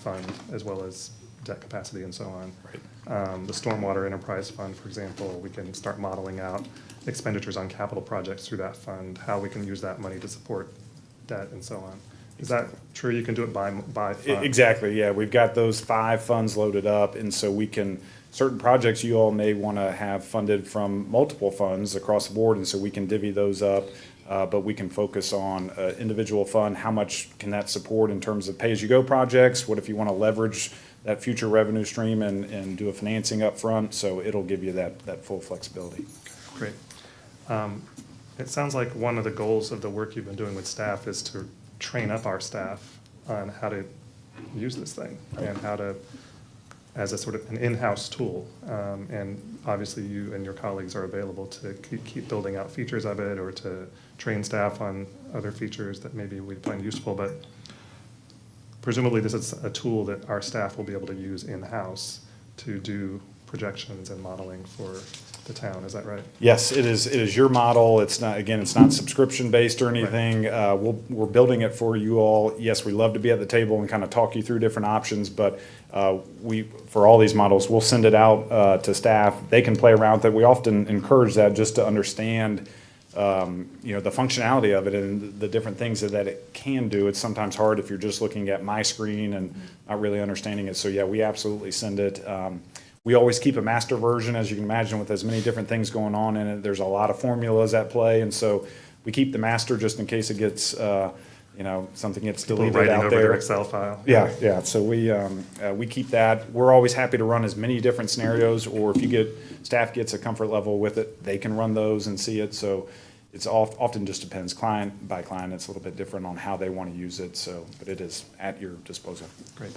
fund as well as debt capacity and so on. Right. The Stormwater Enterprise Fund, for example, we can start modeling out expenditures on capital projects through that fund, how we can use that money to support debt and so on. Is that true? You can do it by fund? Exactly, yeah. We've got those 5 funds loaded up, and so we can, certain projects you all may want to have funded from multiple funds across the board, and so we can divvy those up, but we can focus on individual fund, how much can that support in terms of pay-as-you-go projects? What if you want to leverage that future revenue stream and do a financing up front? So it'll give you that full flexibility. Great. It sounds like one of the goals of the work you've been doing with staff is to train up our staff on how to use this thing and how to, as a sort of an in-house tool. And obviously you and your colleagues are available to keep building out features of it or to train staff on other features that maybe we find useful. But presumably this is a tool that our staff will be able to use in-house to do projections and modeling for the town. Is that right? Yes, it is. It is your model. It's not, again, it's not subscription-based or anything. We're building it for you all. Yes, we love to be at the table and kind of talk you through different options, but for all these models, we'll send it out to staff. They can play around with it. We often encourage that just to understand the functionality of it and the different things that it can do. It's sometimes hard if you're just looking at my screen and not really understanding it. So yeah, we absolutely send it. We always keep a master version, as you can imagine, with as many different things going on in it. There's a lot of formulas at play, and so we keep the master just in case it gets, something gets People deleted writing out over there. their Excel file. Yeah. So we keep that. We're always happy to run as many different scenarios, or if staff gets a comfort level with it, they can run those and see it. So it's often just depends client by client. It's a little bit different on how they want to use it. So, but it is at your disposal. Great.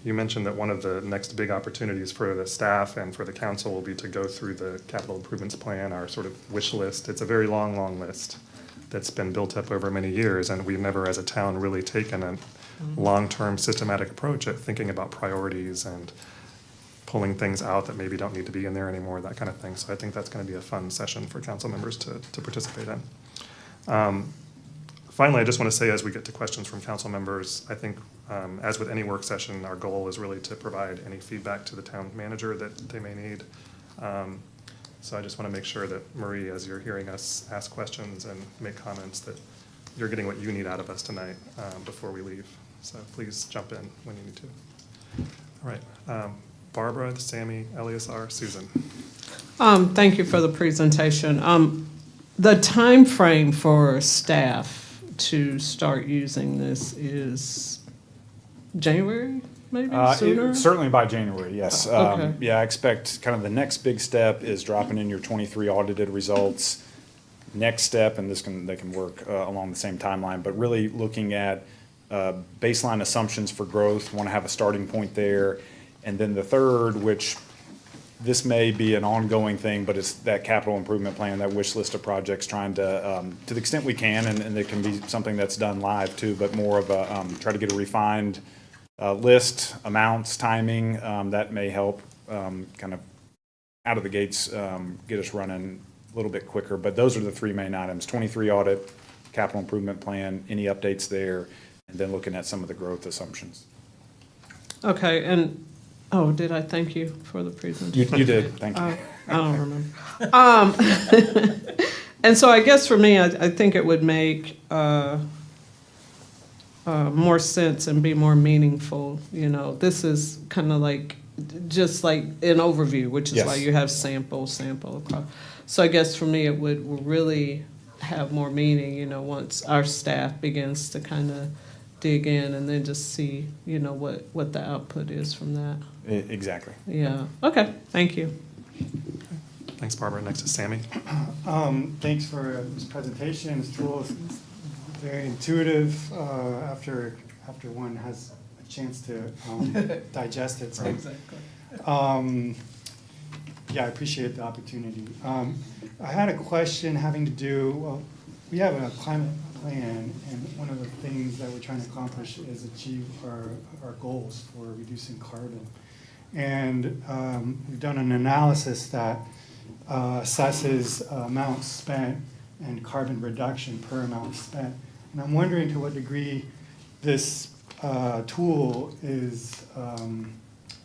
You mentioned that one of the next big opportunities for the staff and for the council will be to go through the capital improvements plan, our sort of wish list. It's a very long, long list that's been built up over many years, and we've never as a town really taken a long-term systematic approach at thinking about priorities and pulling things out that maybe don't need to be in there anymore, that kind of thing. So I think that's going to be a fun session for council members to participate in. Finally, I just want to say, as we get to questions from council members, I think, as with any work session, our goal is really to provide any feedback to the town manager that they may need. So I just want to make sure that, Marie, as you're hearing us ask questions and make comments, that you're getting what you need out of us tonight before we leave. So please jump in when you need to. All right. Barbara, Sammy, Eleazar, Susan. Thank you for the presentation. The time frame for staff to start using this is January, maybe sooner? Certainly by January, yes. Okay. Yeah, I expect kind of the next big step is dropping in your 23 audited results. Next step, and they can work along the same timeline, but really looking at baseline assumptions for growth, want to have a starting point there. And then the third, which this may be an ongoing thing, but it's that capital improvement plan, that wish list of projects, trying to the extent we can, and it can be something that's done live too, but more of a, try to get a refined list, amounts, timing, that may help kind of out of the gates, get us running a little bit quicker. But those are the 3 main items: 23 audit, capital improvement plan, any updates there, and then looking at some of the growth assumptions. Okay, and, did I thank you for the presentation? You did, thank you. I don't remember. And so I guess for me, I think it would make more sense and be more meaningful. This is kind of like, just like an overview, which is why Yes. you have sample across. So I guess for me, it would really have more meaning, once our staff begins to kind of dig in and then just see, what the output is from that. Exactly. Yeah. Okay. Thank you. Thanks, Barbara. Next is Sammy. Thanks for this presentation. This tool is very intuitive after one has a chance to digest it. So, Exactly. Yeah, I appreciate the opportunity. I had a question having to do, well, we have a climate plan, and one of the things that we're trying to accomplish is achieve our goals for reducing carbon. And we've done an analysis that assesses amounts spent and carbon reduction per amount spent. And I'm wondering to what degree this tool is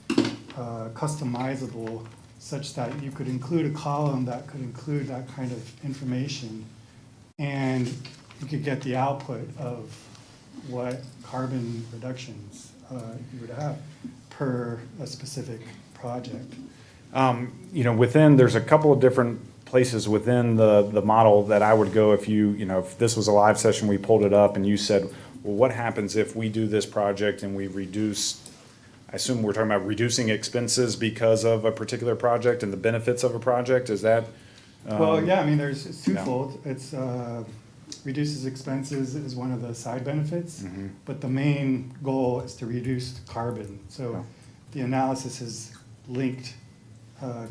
customizable such that you could include a column that could include that kind of information, and you could get the output of what carbon reductions you would have per a specific project. There's a couple of different places within the model that I would go if if this was a live session, we pulled it up and you said, well, what happens if we do this project and we reduce, I assume we're talking about reducing expenses because of a particular project and the benefits of a project, is that? Well, yeah, I mean, it's twofold. It's reduces expenses is one of the side benefits, but the main goal is to reduce carbon. So the analysis is linked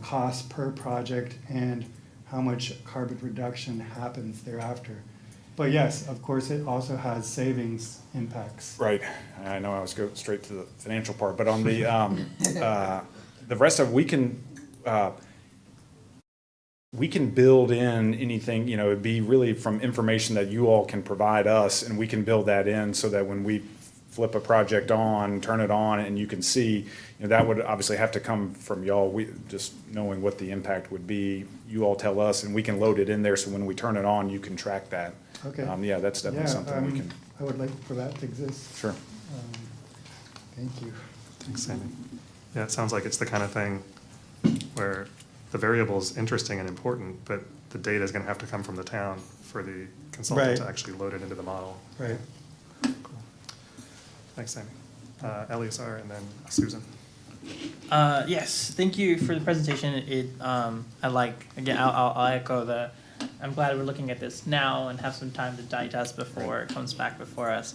cost per project and how much carbon reduction happens thereafter. But yes, of course, it also has savings impacts. Right. I know I was going straight to the financial part, but on the rest of it, we can build in anything, it'd be really from information that you all can provide us, and we can build that in so that when we flip a project on, turn it on, and you can see, that would obviously have to come from y'all. We just knowing what the impact would be, you all tell us, and we can load it in there so when we turn it on, you can track that. Okay. Yeah, that's definitely something we can. I would like for that to exist. Sure. Thank you. Thanks, Sammy. Yeah, it sounds like it's the kind of thing where the variable is interesting and important, but the data is going to have to come from the town for the consultant Right. to actually load it into the model. Right. Cool. Thanks, Sammy. Eleazar and then Susan. Yes, thank you for the presentation. I'll echo I'm glad we're looking at this now and have some time to digest before it comes back before us.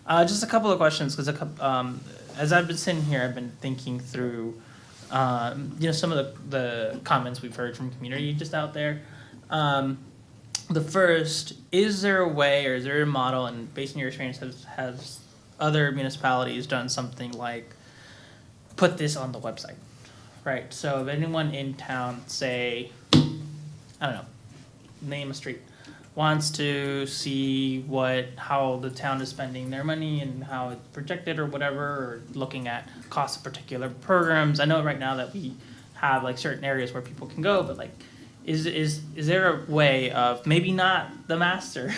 Just a couple of questions, because as I've been sitting here, I've been thinking through, some of the comments we've heard from community just out there. The first, is there a way, or is there a model, and based on your experience, has other municipalities done something like put this on the website, right? So if anyone in town, say, I don't know, name a street, wants to see how the town is spending their money and how it's projected or whatever, or looking at costs of particular programs. I know right now that we have like certain areas where people can go, but like, is there a way of, maybe not the master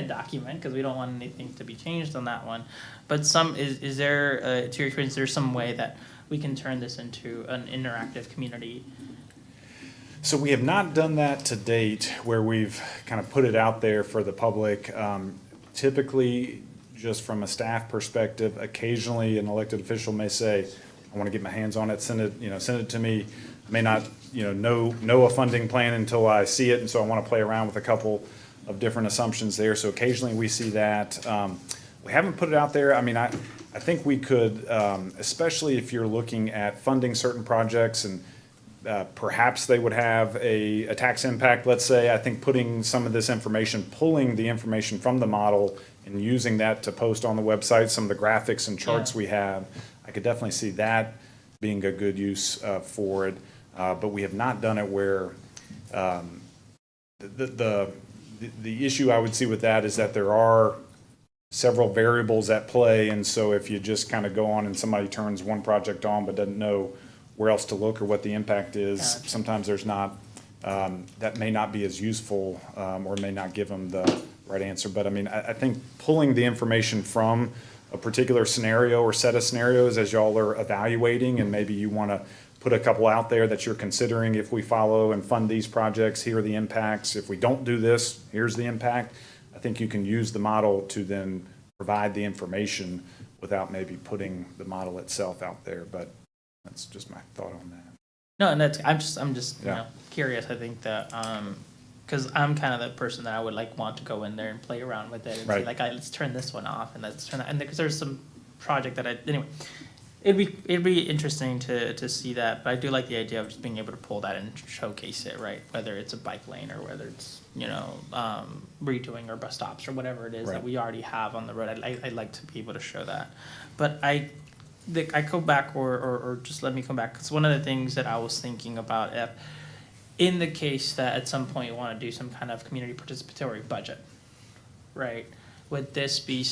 document, because we don't want anything to be changed on that one, but is there, to your experience, there's some way that we can turn this into an interactive community? So we have not done that to date, where we've kind of put it out there for the public. Typically, just from a staff perspective, occasionally an elected official may say, I want to get my hands on it, send it to me. I may not, know a funding plan until I see it, and so I want to play around with a couple of different assumptions there. So occasionally we see that. We haven't put it out there. I mean, I think we could, especially if you're looking at funding certain projects and perhaps they would have a tax impact, let's say. I think putting some of this information, pulling the information from the model and using that to post on the website, some of the graphics and charts we have, I could definitely see that being a good use for it. But we have not done it where the issue I would see with that is that there are several variables at play, and so if you just kind of go on and somebody turns one project on but doesn't know where else to look or what the impact is, sometimes there's not, that may not be as useful, or may not give them the right answer. But I mean, I think pulling the information from a particular scenario or set of scenarios as y'all are evaluating, and maybe you want to put a couple out there that you're considering, if we follow and fund these projects, here are the impacts. If we don't do this, here's the impact. I think you can use the model to then provide the information without maybe putting the model itself out there. But that's just my thought on that. No, and I'm just curious. I think that because I'm kind of the person that I would want to go in there and play around with it and say let's turn this one off and let's turn that, and because there's some project that anyway. It'd be interesting to see that, but I do like the idea of just being able to pull that and showcase it, right? Whether it's a bike lane or whether it's, redoing our bus stops or whatever it is that Right. we already have on the road. I'd like to be able to show that. But I go back or just let me come back, because one of the things that I was thinking about, if in the case that at some point you want to do some kind of community participatory budget, right? Would this be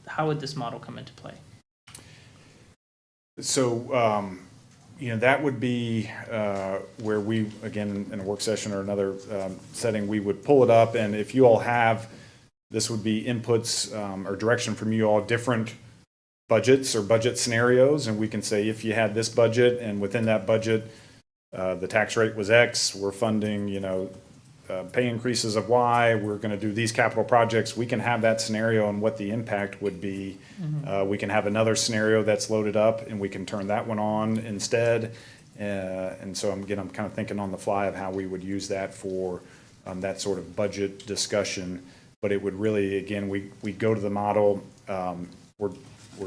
how would this model come into play? So, that would be where we, again, in a work session or another setting, we would pull it up, and if you all have, this would be inputs or direction from you all, different budgets or budget scenarios, and we can say, if you had this budget, and within that budget, the tax rate was X, we're funding, pay increases of Y, we're going to do these capital projects, we can have that scenario and what the impact would be. We can have another scenario that's loaded up and we can turn that one on instead. And so I'm kind of thinking on the fly of how we would use that for that sort of budget discussion. But it would really, again, we go to the model, we're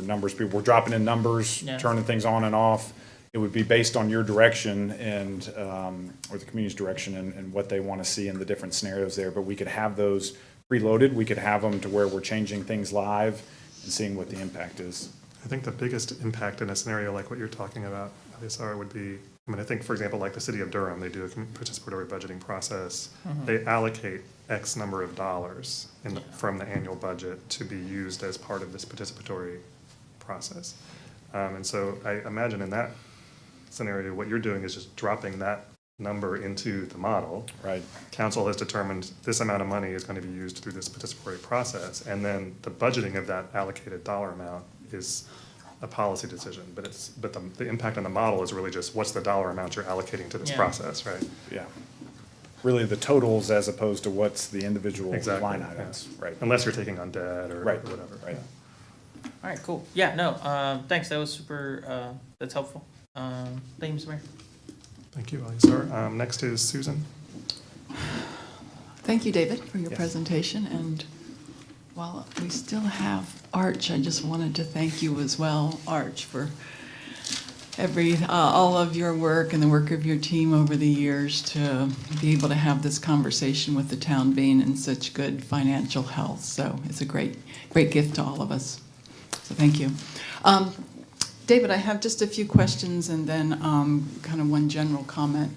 numbers people, we're dropping in numbers, Yeah. turning things on and off. It would be based on your direction and, or the community's direction and what they want to see in the different scenarios there. But we could have those preloaded. We could have them to where we're changing things live and seeing what the impact is. I think the biggest impact in a scenario like what you're talking about, ISR, would be, I think, for example, like the city of Durham, they do a participatory budgeting process. They allocate X number of dollars from the annual budget to be used as part of this participatory process. And so I imagine in that scenario, what you're doing is just dropping that number into the model. Right. Council has determined this amount of money is going to be used through this participatory process, and then the budgeting of that allocated dollar amount is a policy decision. But the impact on the model is really just what's the dollar amount you're allocating to this Yeah. process, right? Yeah. Really the totals as opposed to what's the individual Exactly, line yeah. items. Right. Unless you're taking on debt or Right. whatever. Right. All right, cool. Yeah, no, thanks. That was super, that's helpful. Thank you, Mr. Mayor. Thank you, ISR. Next is Susan. Thank you, David, for your Yes. presentation. And while we still have Arch, I just wanted to thank you as well, Arch, for all of your work and the work of your team over the years to be able to have this conversation with the town being in such good financial health. So it's a great gift to all of us. So thank you. David, I have just a few questions and then kind of one general comment.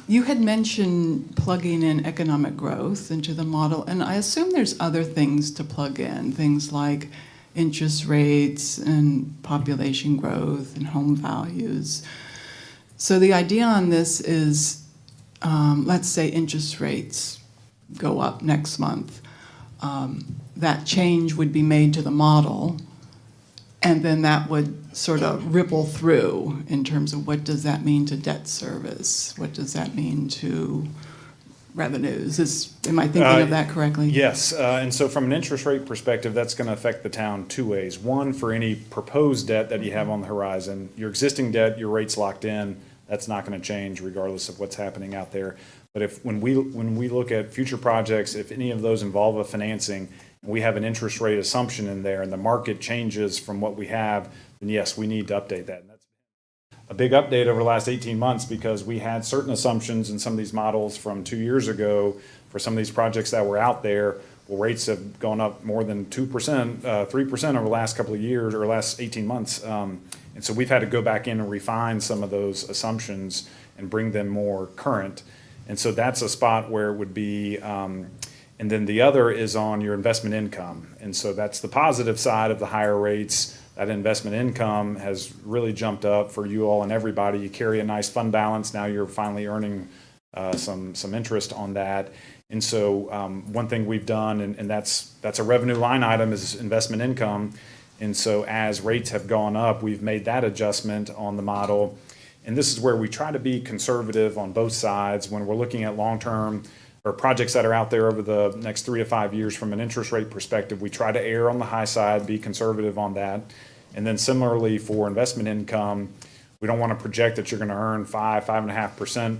You had mentioned plugging in economic growth into the model, and I assume there's other things to plug in, things like interest rates and population growth and home values. So the idea on this is, let's say interest rates go up next month. That change would be made to the model, and then that would sort of ripple through in terms of what does that mean to debt service? What does that mean to revenues? Am I thinking of that correctly? Yes, and so from an interest rate perspective, that's going to affect the town two ways. One, for any proposed debt that you have on the horizon, your existing debt, your rate's locked in, that's not going to change regardless of what's happening out there. But when we look at future projects, if any of those involve a financing, we have an interest rate assumption in there and the market changes from what we have, then yes, we need to update that. And that's a big update over the last 18 months because we had certain assumptions in some of these models from 2 years ago for some of these projects that were out there. Well, rates have gone up more than 2%, 3% over the last couple of years or last 18 months. And so we've had to go back in and refine some of those assumptions and bring them more current. And so that's a spot where it would be, and then the other is on your investment income. And so that's the positive side of the higher rates. That investment income has really jumped up for you all and everybody. You carry a nice fund balance. Now you're finally earning some interest on that. And so one thing we've done, and that's a revenue line item, is investment income. And so as rates have gone up, we've made that adjustment on the model. And this is where we try to be conservative on both sides when we're looking at long-term or projects that are out there over the next 3 to 5 years from an interest rate perspective. We try to err on the high side, be conservative on that. And then similarly for investment income, we don't want to project that you're going to earn 5.5%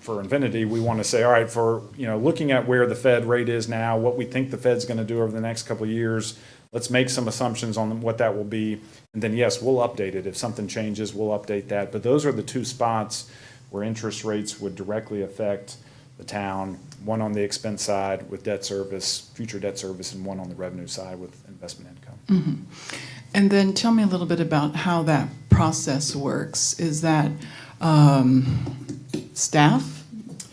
for Infinity, we want to say, all right, for, looking at where the Fed rate is now, what we think the Fed's going to do over the next couple of years, let's make some assumptions on what that will be. And then, yes, we'll update it. If something changes, we'll update that. But those are the two spots where interest rates would directly affect the town, one on the expense side with debt service, future debt service, and one on the revenue side with investment income. And then tell me a little bit about how that process works. Is that staff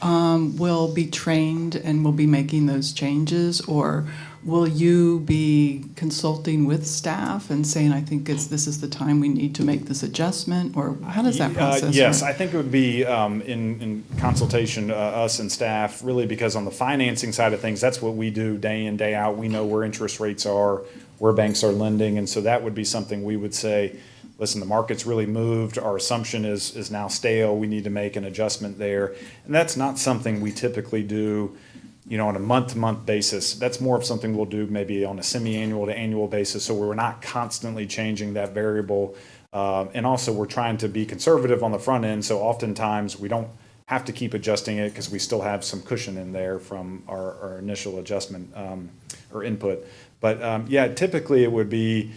will be trained and will be making those changes, or will you be consulting with staff and saying, I think this is the time we need to make this adjustment, or how does that process Yes, work? I think it would be in consultation, us and staff, really, because on the financing side of things, that's what we do day in, day out. We know where interest rates are, where banks are lending, and so that would be something we would say, listen, the market's really moved, our assumption is now stale, we need to make an adjustment there. And that's not something we typically do, on a month-to-month basis. That's more of something we'll do maybe on a semi-annual to annual basis, so we're not constantly changing that variable. And also, we're trying to be conservative on the front end, so oftentimes we don't have to keep adjusting it because we still have some cushion in there from our initial adjustment or input. But yeah, typically it would be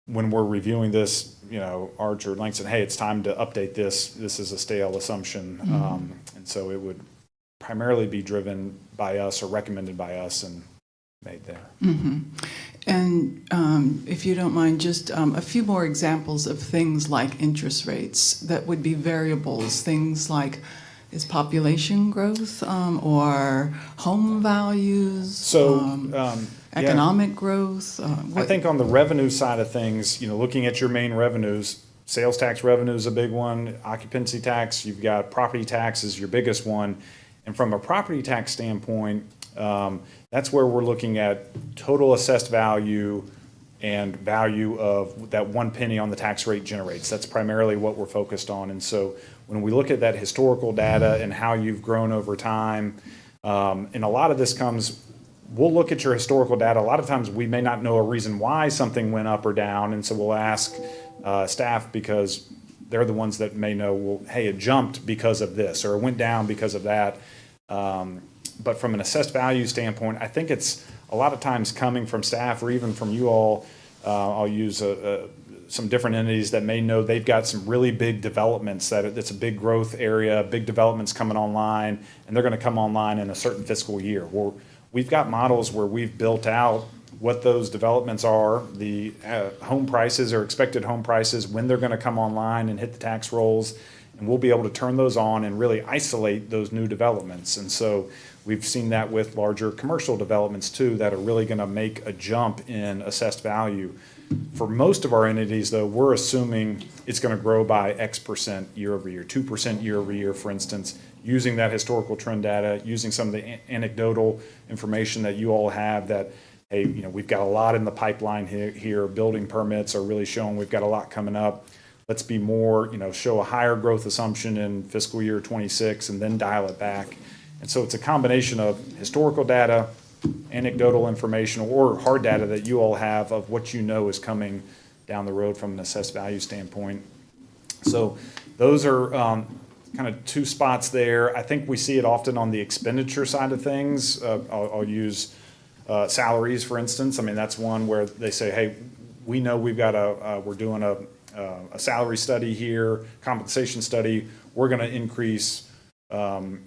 when we're reviewing this, Arch or Langston, hey, it's time to update this. This is a stale assumption. And so it would primarily be driven by us or recommended by us and made there. And if you don't mind, just a few more examples of things like interest rates that would be variables, things like is population growth or home values, So economic growth? I think on the revenue side of things, looking at your main revenues, sales tax revenue is a big one, occupancy tax, you've got property tax is your biggest one. And from a property tax standpoint, that's where we're looking at total assessed value and value of that 1 penny on the tax rate generates. That's primarily what we're focused on. And so when we look at that historical data and how you've grown over time, and a lot of this comes, we'll look at your historical data. A lot of times we may not know a reason why something went up or down. And so we'll ask staff, because they're the ones that may know, well, hey, it jumped because of this or it went down because of that. But from an assessed value standpoint, I think it's a lot of times coming from staff or even from you all. I'll use some different entities that may know they've got some really big developments, that it's a big growth area, big developments coming online, and they're going to come online in a certain fiscal year. Well, we've got models where we've built out what those developments are, the home prices or expected home prices, when they're going to come online and hit the tax rolls, and we'll be able to turn those on and really isolate those new developments. And so we've seen that with larger commercial developments too, that are really going to make a jump in assessed value. For most of our entities, though, we're assuming it's going to grow by X% year over year, 2% year over year, for instance, using that historical trend data, using some of the anecdotal information that you all have that, hey, we've got a lot in the pipeline here. Building permits are really showing we've got a lot coming up. Let's be more, show a higher growth assumption in fiscal year 26 and then dial it back. And so it's a combination of historical data, anecdotal information, or hard data that you all have of what is coming down the road from an assessed value standpoint. So those are kind of two spots there. I think we see it often on the expenditure side of things. I'll use salaries, for instance. I mean, that's one where they say, hey, we know we've got we're doing a salary study here, compensation study. We're going to increase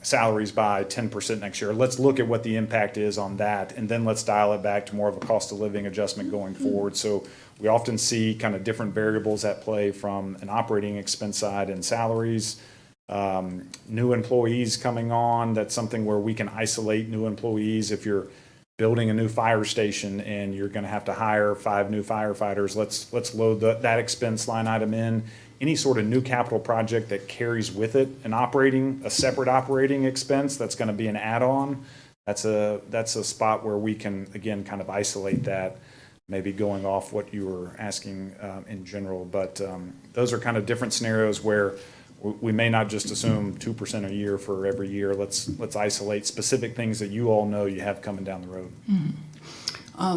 salaries by 10% next year. Let's look at what the impact is on that, and then let's dial it back to more of a cost of living adjustment going forward. So we often see kind of different variables at play from an operating expense side and salaries. New employees coming on, that's something where we can isolate new employees. If you're building a new fire station and you're going to have to hire 5 new firefighters, let's load that expense line item in. Any sort of new capital project that carries with it a separate operating expense that's going to be an add-on, that's a spot where we can, again, kind of isolate that, maybe going off what you were asking in general. But those are kind of different scenarios where we may not just assume 2% a year for every year. Let's isolate specific things that you all know you have coming down the road.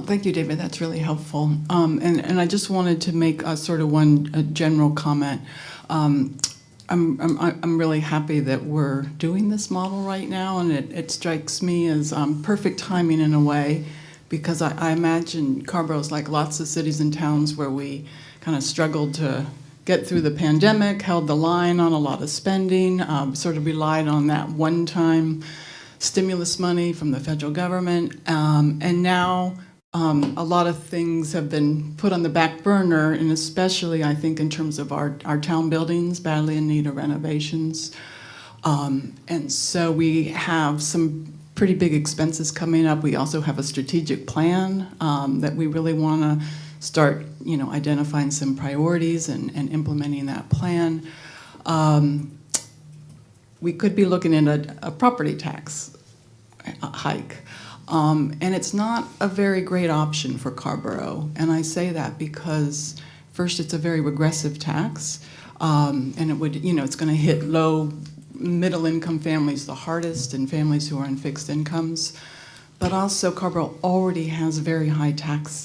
Thank you, David. That's really helpful. And I just wanted to make a sort of one general comment. I'm really happy that we're doing this model right now, and it strikes me as perfect timing in a way, because I imagine Carrboro's like lots of cities and towns where we kind of struggled to get through the pandemic, held the line on a lot of spending, sort of relied on that one-time stimulus money from the federal government, and now a lot of things have been put on the back burner, and especially I think in terms of our town buildings badly in need of renovations. And so we have some pretty big expenses coming up. We also have a strategic plan that we really want to start, identifying some priorities and implementing that plan. We could be looking at a property tax hike. And it's not a very great option for Carrboro. And I say that because, first, it's a very regressive tax. And it would, it's going to hit low, middle-income families the hardest, and families who are on fixed incomes. But also, Carrboro already has very high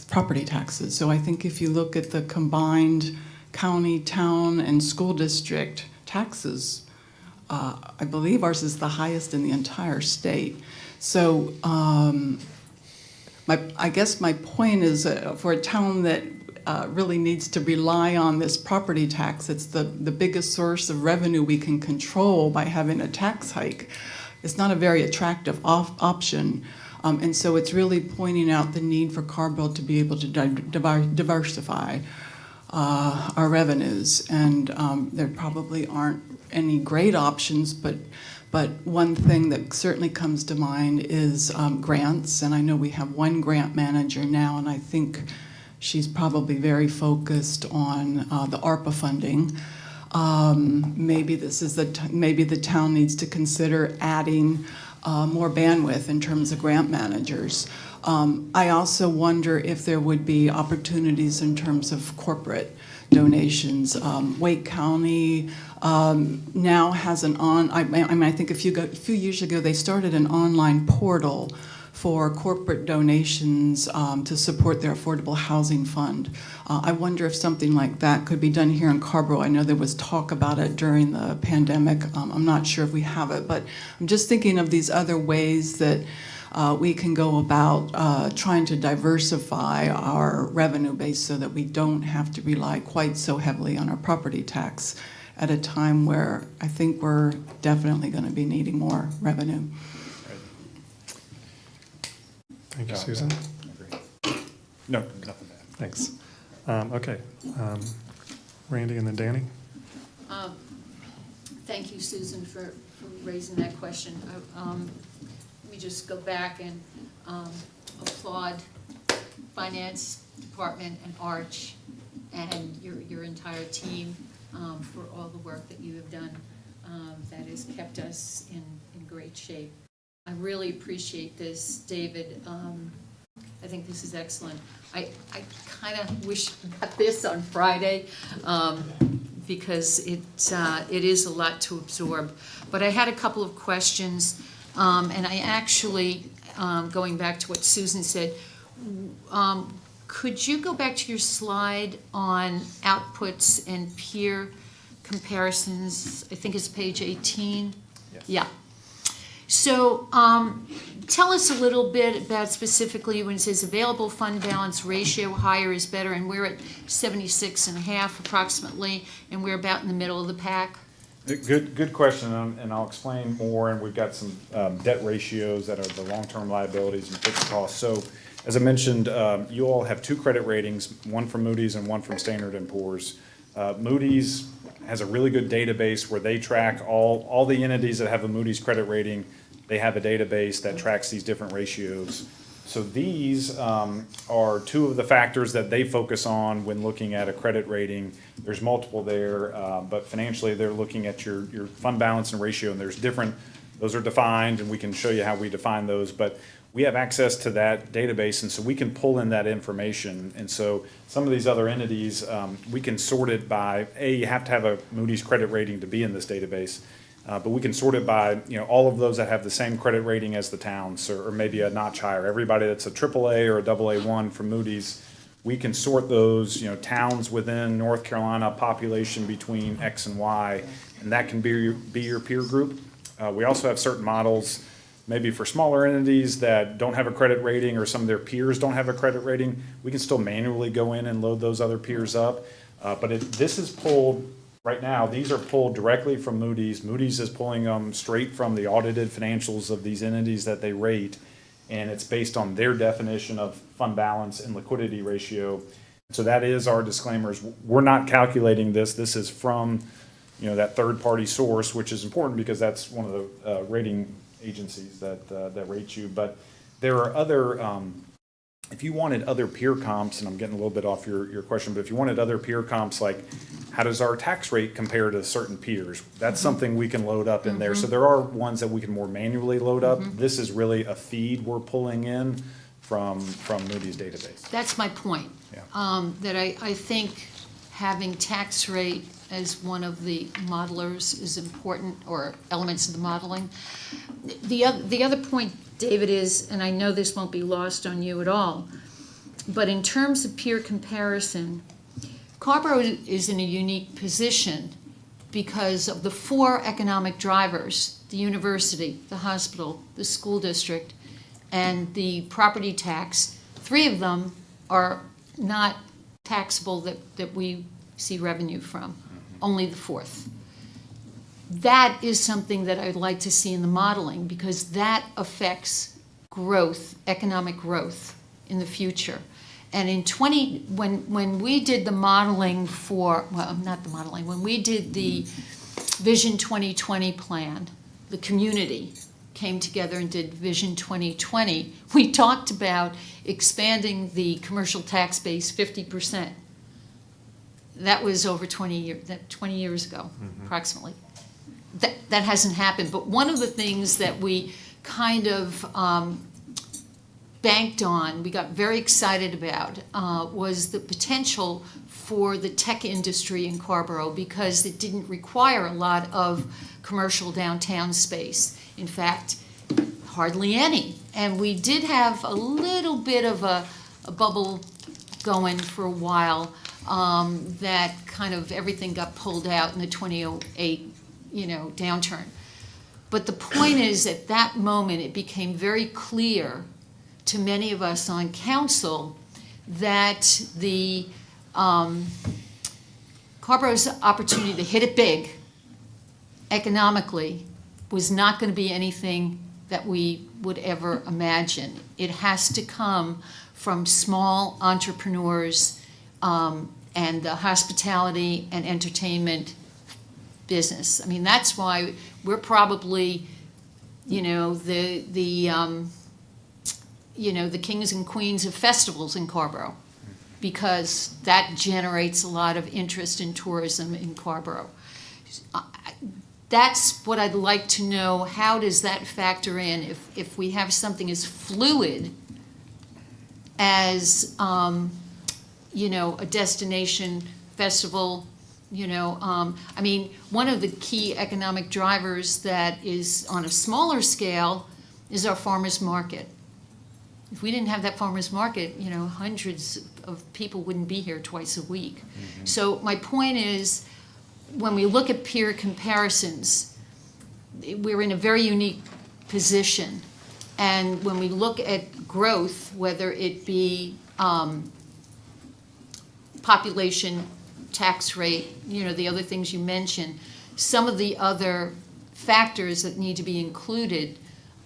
property taxes. So I think if you look at the combined county, town, and school district taxes, I believe ours is the highest in the entire state. So I guess my point is for a town that really needs to rely on this property tax, it's the biggest source of revenue we can control by having a tax hike. It's not a very attractive option. And so it's really pointing out the need for Carrboro to be able to diversify our revenues. And there probably aren't any great options, but one thing that certainly comes to mind is grants, and I know we have one grant manager now, and I think she's probably very focused on the ARPA funding. Maybe the town needs to consider adding more bandwidth in terms of grant managers. I also wonder if there would be opportunities in terms of corporate donations. Wake County now has I think a few years ago they started an online portal for corporate donations to support their affordable housing fund. I wonder if something like that could be done here in Carrboro. I know there was talk about it during the pandemic. I'm not sure if we have it, but I'm just thinking of these other ways that we can go about trying to diversify our revenue base so that we don't have to rely quite so heavily on our property tax at a time where I think we're definitely going to be needing more revenue. Thank you, Susan. No, nothing bad. Thanks. Okay. Randy and then Danny. Thank you, Susan, for raising that question. Let me just go back and applaud Finance Department and Arch and your entire team for all the work that you have done that has kept us in great shape. I really appreciate this, David. I think this is excellent. I kind of wish I got this on Friday because it is a lot to absorb. But I had a couple of questions, and I actually, going back to what Susan said, could you go back to your slide on outputs and peer comparisons? I think it's page 18. Yes. Yeah. So tell us a little bit about specifically when it says available fund balance ratio higher is better, and we're at 76.5 approximately, and we're about in the middle of the pack. Good question, and I'll explain more. And we've got some debt ratios that are the long-term liabilities and fixed costs. So, as I mentioned, you all have two credit ratings, one from Moody's and one from Standard & Poor's. Moody's has a really good database where they track all the entities that have a Moody's credit rating. They have a database that tracks these different ratios. So these are two of the factors that they focus on when looking at a credit rating. There's multiple there, but financially they're looking at your fund balance and ratio, and there's different, those are defined, and we can show you how we define those, but we have access to that database, and so we can pull in that information. And so some of these other entities, we can sort it by, you have to have a Moody's credit rating to be in this database. But we can sort it by, all of those that have the same credit rating as the towns, or maybe a notch higher. Everybody that's a AAA or a AA1 from Moody's, we can sort those, towns within North Carolina, population between X and Y, and that can be your peer group. We also have certain models, maybe for smaller entities that don't have a credit rating or some of their peers don't have a credit rating. We can still manually go in and load those other peers up. But this is pulled, right now, these are pulled directly from Moody's. Moody's is pulling them straight from the audited financials of these entities that they rate, and it's based on their definition of fund balance and liquidity ratio. So that is our disclaimers. We're not calculating this. This is from, that third-party source, which is important because that's one of the rating agencies that rate you. But there are other, if you wanted other peer comps, and I'm getting a little bit off your question, but if you wanted other peer comps, like how does our tax rate compare to certain peers? That's something we can load up in there. So there are ones that we can more manually load up. This is really a feed we're pulling in from Moody's database. That's my point. Yeah. That I think having tax rate as one of the modelers is important, or elements of the modeling. The other point, David, is, and I know this won't be lost on you at all, but in terms of peer comparison, Carrboro is in a unique position because of the 4 economic drivers: the university, the hospital, the school district, and the property tax. 3 of them are not taxable that we see revenue from, only the 4th. That is something that I'd like to see in the modeling, because that affects growth, economic growth in the future. And when we did the modeling when we did the Vision 2020 plan, the community came together and did Vision 2020, we talked about expanding the commercial tax base 50%. That was over 20 years ago, approximately. That hasn't happened. But one of the things that we kind of banked on, we got very excited about, was the potential for the tech industry in Carrboro, because it didn't require a lot of commercial downtown space. In fact, hardly any. And we did have a little bit of a bubble going for a while, that kind of everything got pulled out in the 2008, downturn. But the point is, at that moment, it became very clear to many of us on council that the Carrboro's opportunity to hit it big economically was not going to be anything that we would ever imagine. It has to come from small entrepreneurs and the hospitality and entertainment business. I mean, that's why we're probably, the kings and queens of festivals in Carrboro, because that generates a lot of interest in tourism in Carrboro. That's what I'd like to know. How does that factor in if we have something as fluid as, a destination festival? One of the key economic drivers that is on a smaller scale is our farmers market. If we didn't have that farmers market, hundreds of people wouldn't be here twice a week. So my point is, when we look at peer comparisons, we're in a very unique position. And when we look at growth, whether it be population, tax rate, the other things you mentioned, some of the other factors that need to be included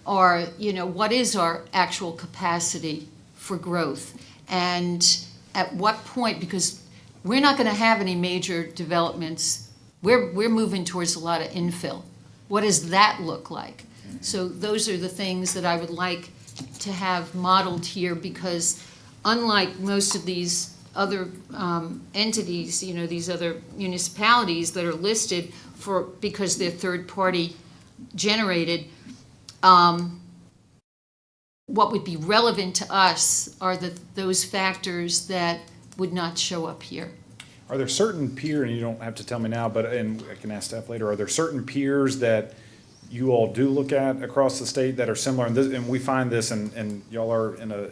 are, what is our actual capacity for growth? And at what point, because we're not going to have any major developments, we're moving towards a lot of infill. What does that look like? So those are the things that I would like to have modeled here, because unlike most of these other entities, these other municipalities that are listed because they're third-party generated, what would be relevant to us are those factors that would not show up here. Are there certain peers, and you don't have to tell me now, and I can ask staff later, are there certain peers that you all do look at across the state that are similar? And we find this, and y'all are in a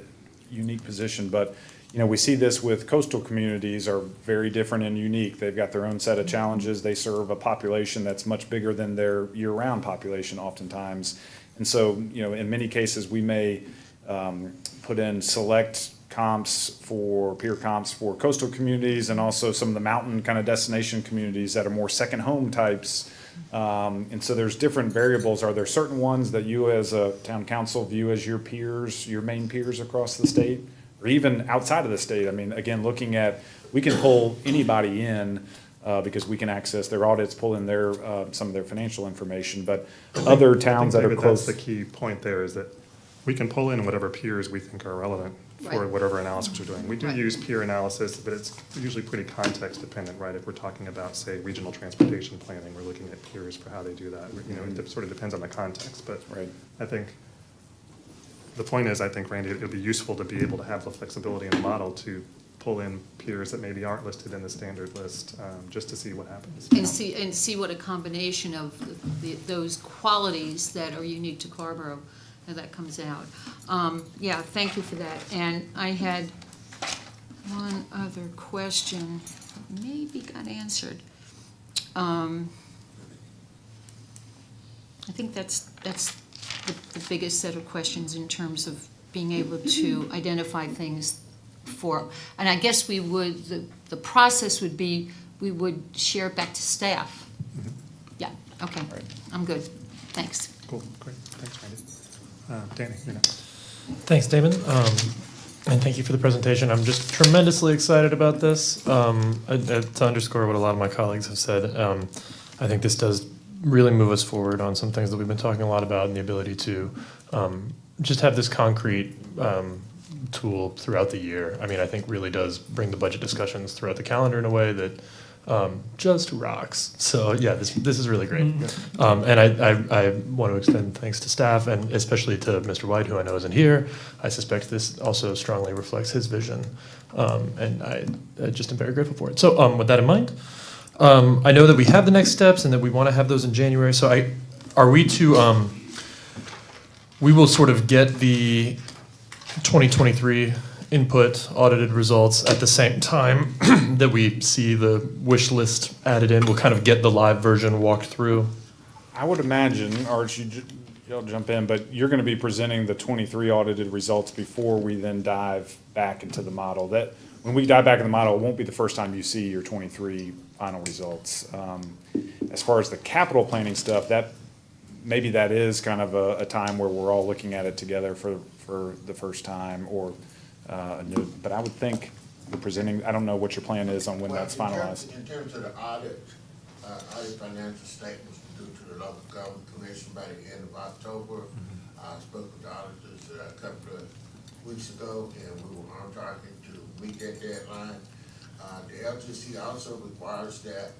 unique position, but we see this with coastal communities are very different and unique. They've got their own set of challenges. They serve a population that's much bigger than their year-round population oftentimes. And so, in many cases, we may put in select peer comps for coastal communities and also some of the mountain kind of destination communities that are more second home types. And so there's different variables. Are there certain ones that you as a town council view as your peers, your main peers across the state, or even outside of the state? I mean, again, we can pull anybody in because we can access their audits, pull in some of their financial information, but other towns that are David, close. that's the key point there, is that we can pull in whatever peers we think are relevant for Right. whatever analysis we're doing. We do Right. use peer analysis, but it's usually pretty context dependent, right? If we're talking about, say, regional transportation planning, we're looking at peers for how they do that. It sort of depends on the context, but Right. I think the point is, I think, Randy, it would be useful to be able to have the flexibility in the model to pull in peers that maybe aren't listed in the standard list, just to see what happens. And see what a combination of those qualities that are unique to Carrboro, how that comes out. Yeah, thank you for that. And I had one other question, maybe got answered. I think that's the biggest set of questions in terms of being able to identify things and I guess we would, the process would be, we would share it back to staff. Mhm. Yeah, okay, Right. I'm good, thanks. Cool, great, thanks, Randy. Danny, you're next. Thanks, Damon. And thank you for the presentation. I'm just tremendously excited about this. To underscore what a lot of my colleagues have said, I think this does really move us forward on some things that we've been talking a lot about, and the ability to just have this concrete tool throughout the year. I mean, I think really does bring the budget discussions throughout the calendar in a way that just rocks. So yeah, this is really great. And I want to extend thanks to staff and especially to Mr. White, who I know isn't here. I suspect this also strongly reflects his vision. And I just am very grateful for it. So with that in mind, I know that we have the next steps and that we want to have those in January. So we will sort of get the 2023 input audited results at the same time that we see the wish list added in. We'll kind of get the live version walked through. I would imagine, Arch, you'll jump in, but you're going to be presenting the 23 audited results before we then dive back into the model. That when we dive back in the model, it won't be the first time you see your 23 final results. As far as the capital planning stuff, maybe that is kind of a time where we're all looking at it together for the first time, or but I would think we're presenting. I don't know what your plan is on when that's finalized. In terms of the audit financial statements due to the local government commission by the end of October. I spoke with the auditors a couple of weeks ago, and we were on target to meet that deadline. The LGC also requires that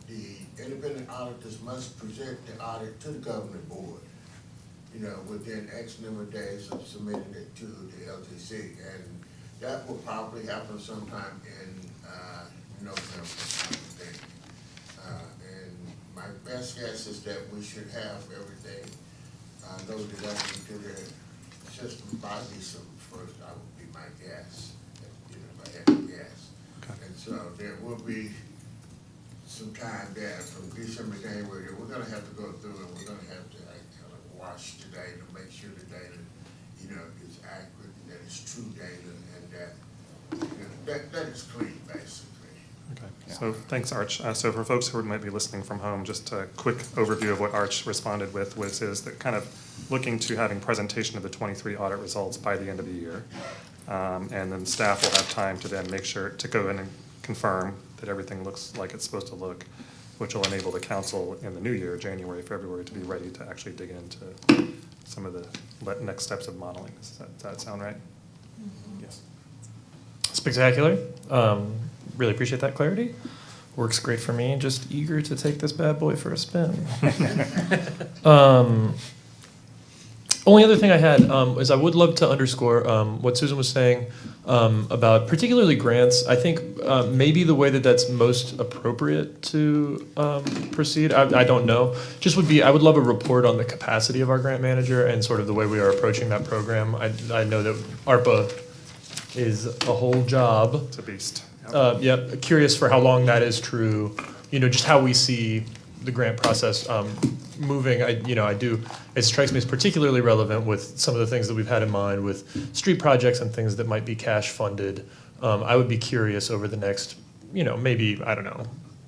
the independent auditors must present the audit to the governing board, within X number of days of submitting it to the LGC. And that will probably happen sometime in November, I think. And my best guess is that we should have everything loaded up into the system by December 1st. That would be my guess, if I had to guess. Okay. And so there will be some time there from December, January, we're gonna have to go through and we're gonna have to kind of wash the data, make sure the data, is accurate, and that it's true data, and that is clean, basically. Okay, so thanks, Arch. So for folks who might be listening from home, just a quick overview of what Arch responded with, which is that kind of looking to having presentation of the 23 audit results by the end of the year. And then staff will have time to then make sure to go in and confirm that everything looks like it's supposed to look, which will enable the council in the new year, January, February, to be ready to actually dig into some of the next steps of modeling. Does that sound right? Yes. Spectacular. Really appreciate that clarity. Works great for me. Just eager to take this bad boy for a spin. Only other thing I had is I would love to underscore what Susan was saying about particularly grants. I think maybe the way that that's most appropriate to proceed, I don't know, just would be, I would love a report on the capacity of our grant manager and sort of the way we are approaching that program. I know that ARPA is a whole job. It's a beast. Yep. Yep, curious for how long that is true, just how we see the grant process moving. It strikes me as particularly relevant with some of the things that we've had in mind with street projects and things that might be cash funded. I would be curious over the next, maybe, I don't know,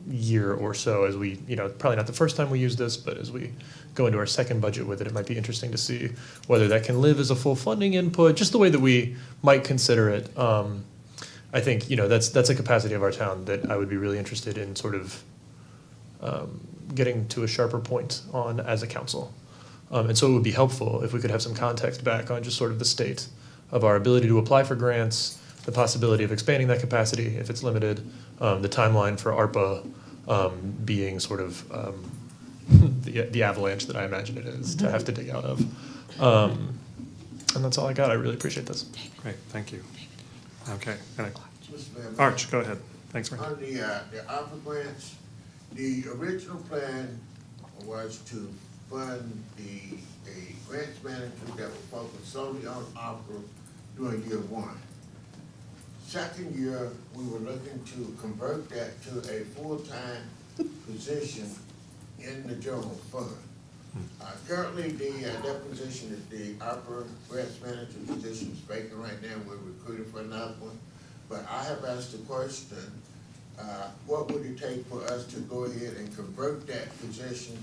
year or so as we, probably not the first time we use this, but as we go into our second budget with it, it might be interesting to see whether that can live as a full funding input, just the way that we might consider it. I think, that's a capacity of our town that I would be really interested in sort of getting to a sharper point on as a council. And so it would be helpful if we could have some context back on just sort of the state of our ability to apply for grants, the possibility of expanding that capacity if it's limited, the timeline for ARPA being sort of the avalanche that I imagine it is to have to dig out of. And that's all I got. I really appreciate this. Great, thank you. Okay, Mr. Mayor, Arch, go ahead. Thanks, Randy. on the ARPA grants, the original plan was to fund a grants manager that would focus solely on ARPA during year one. Second year, we were looking to convert that to a full-time position in the general fund. Currently, that position is the ARPA grants manager position is vacant right now. We're recruiting for another one. But I have asked the question, what would it take for us to go ahead and convert that position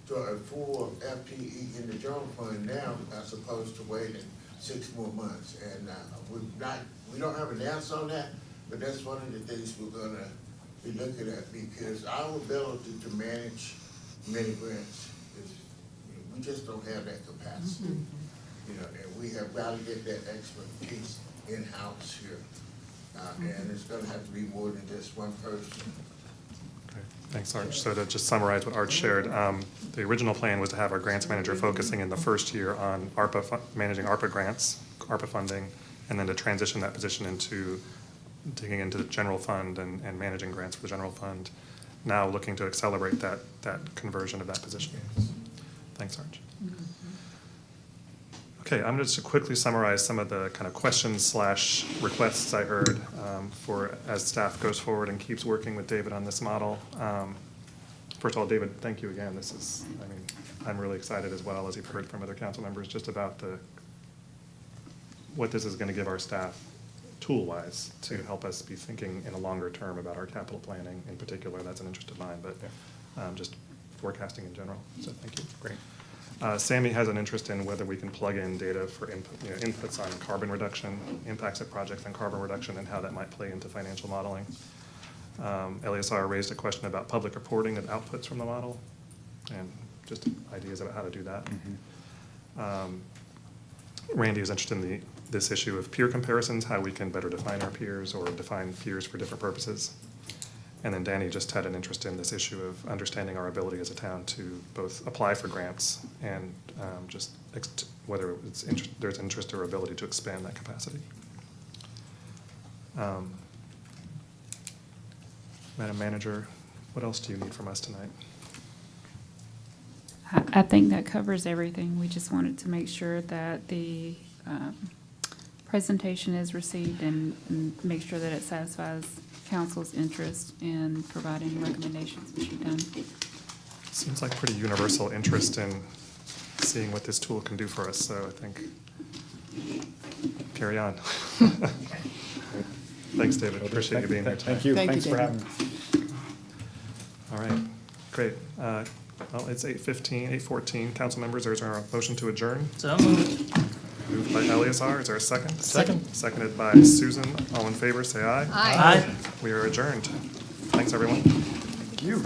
to a full FTE in the general fund now, as opposed to waiting 6 more months? And we don't have an answer on that, but that's one of the things we're gonna be looking at, because our ability to manage many grants is, we just don't have that capacity. And we have got to get that expertise in-house here. And it's gonna have to be more than just one person. Great. Thanks, Arch. So to just summarize what Arch shared, the original plan was to have our grants manager focusing in the first year on managing ARPA grants, ARPA funding, and then to transition that position into digging into the general fund and managing grants for the general fund. Now looking to accelerate that conversion of that position. Thanks, Arch. Okay, I'm just to quickly summarize some of the kind of questions / requests I heard for as staff goes forward and keeps working with David on this model. First of all, David, thank you again. I'm really excited as well, as you've heard from other council members, just about what this is going to give our staff tool-wise to help us be thinking in a longer term about our capital planning in particular. That's an interest of mine, but just forecasting in general. So thank you. Great. Sammy has an interest in whether we can plug in data for inputs on carbon reduction, impacts of projects on carbon reduction, and how that might play into financial modeling. Eleazar raised a question about public reporting of outputs from the model, and just ideas about how to do that. Randy is interested in this issue of peer comparisons, how we can better define our peers or define peers for different purposes. And then Danny just had an interest in this issue of understanding our ability as a town to both apply for grants and whether there's interest or ability to expand that capacity. Madam Manager, what else do you need from us tonight? I think that covers everything. We just wanted to make sure that the presentation is received and make sure that it satisfies council's interest in providing recommendations, which you've done. Seems like pretty universal interest in seeing what this tool can do for us, so I think carry on. Thanks, David. Appreciate you being here tonight. Thank you. Thank you, Thanks for David. having me. All right, great. Well, it's 8:14. Council members, is there a motion to adjourn? So moved. Moved by Eleazar. Is there a second? Second. Seconded by Susan. All in favor, say aye. Aye. We are adjourned. Thanks, everyone. Thank you.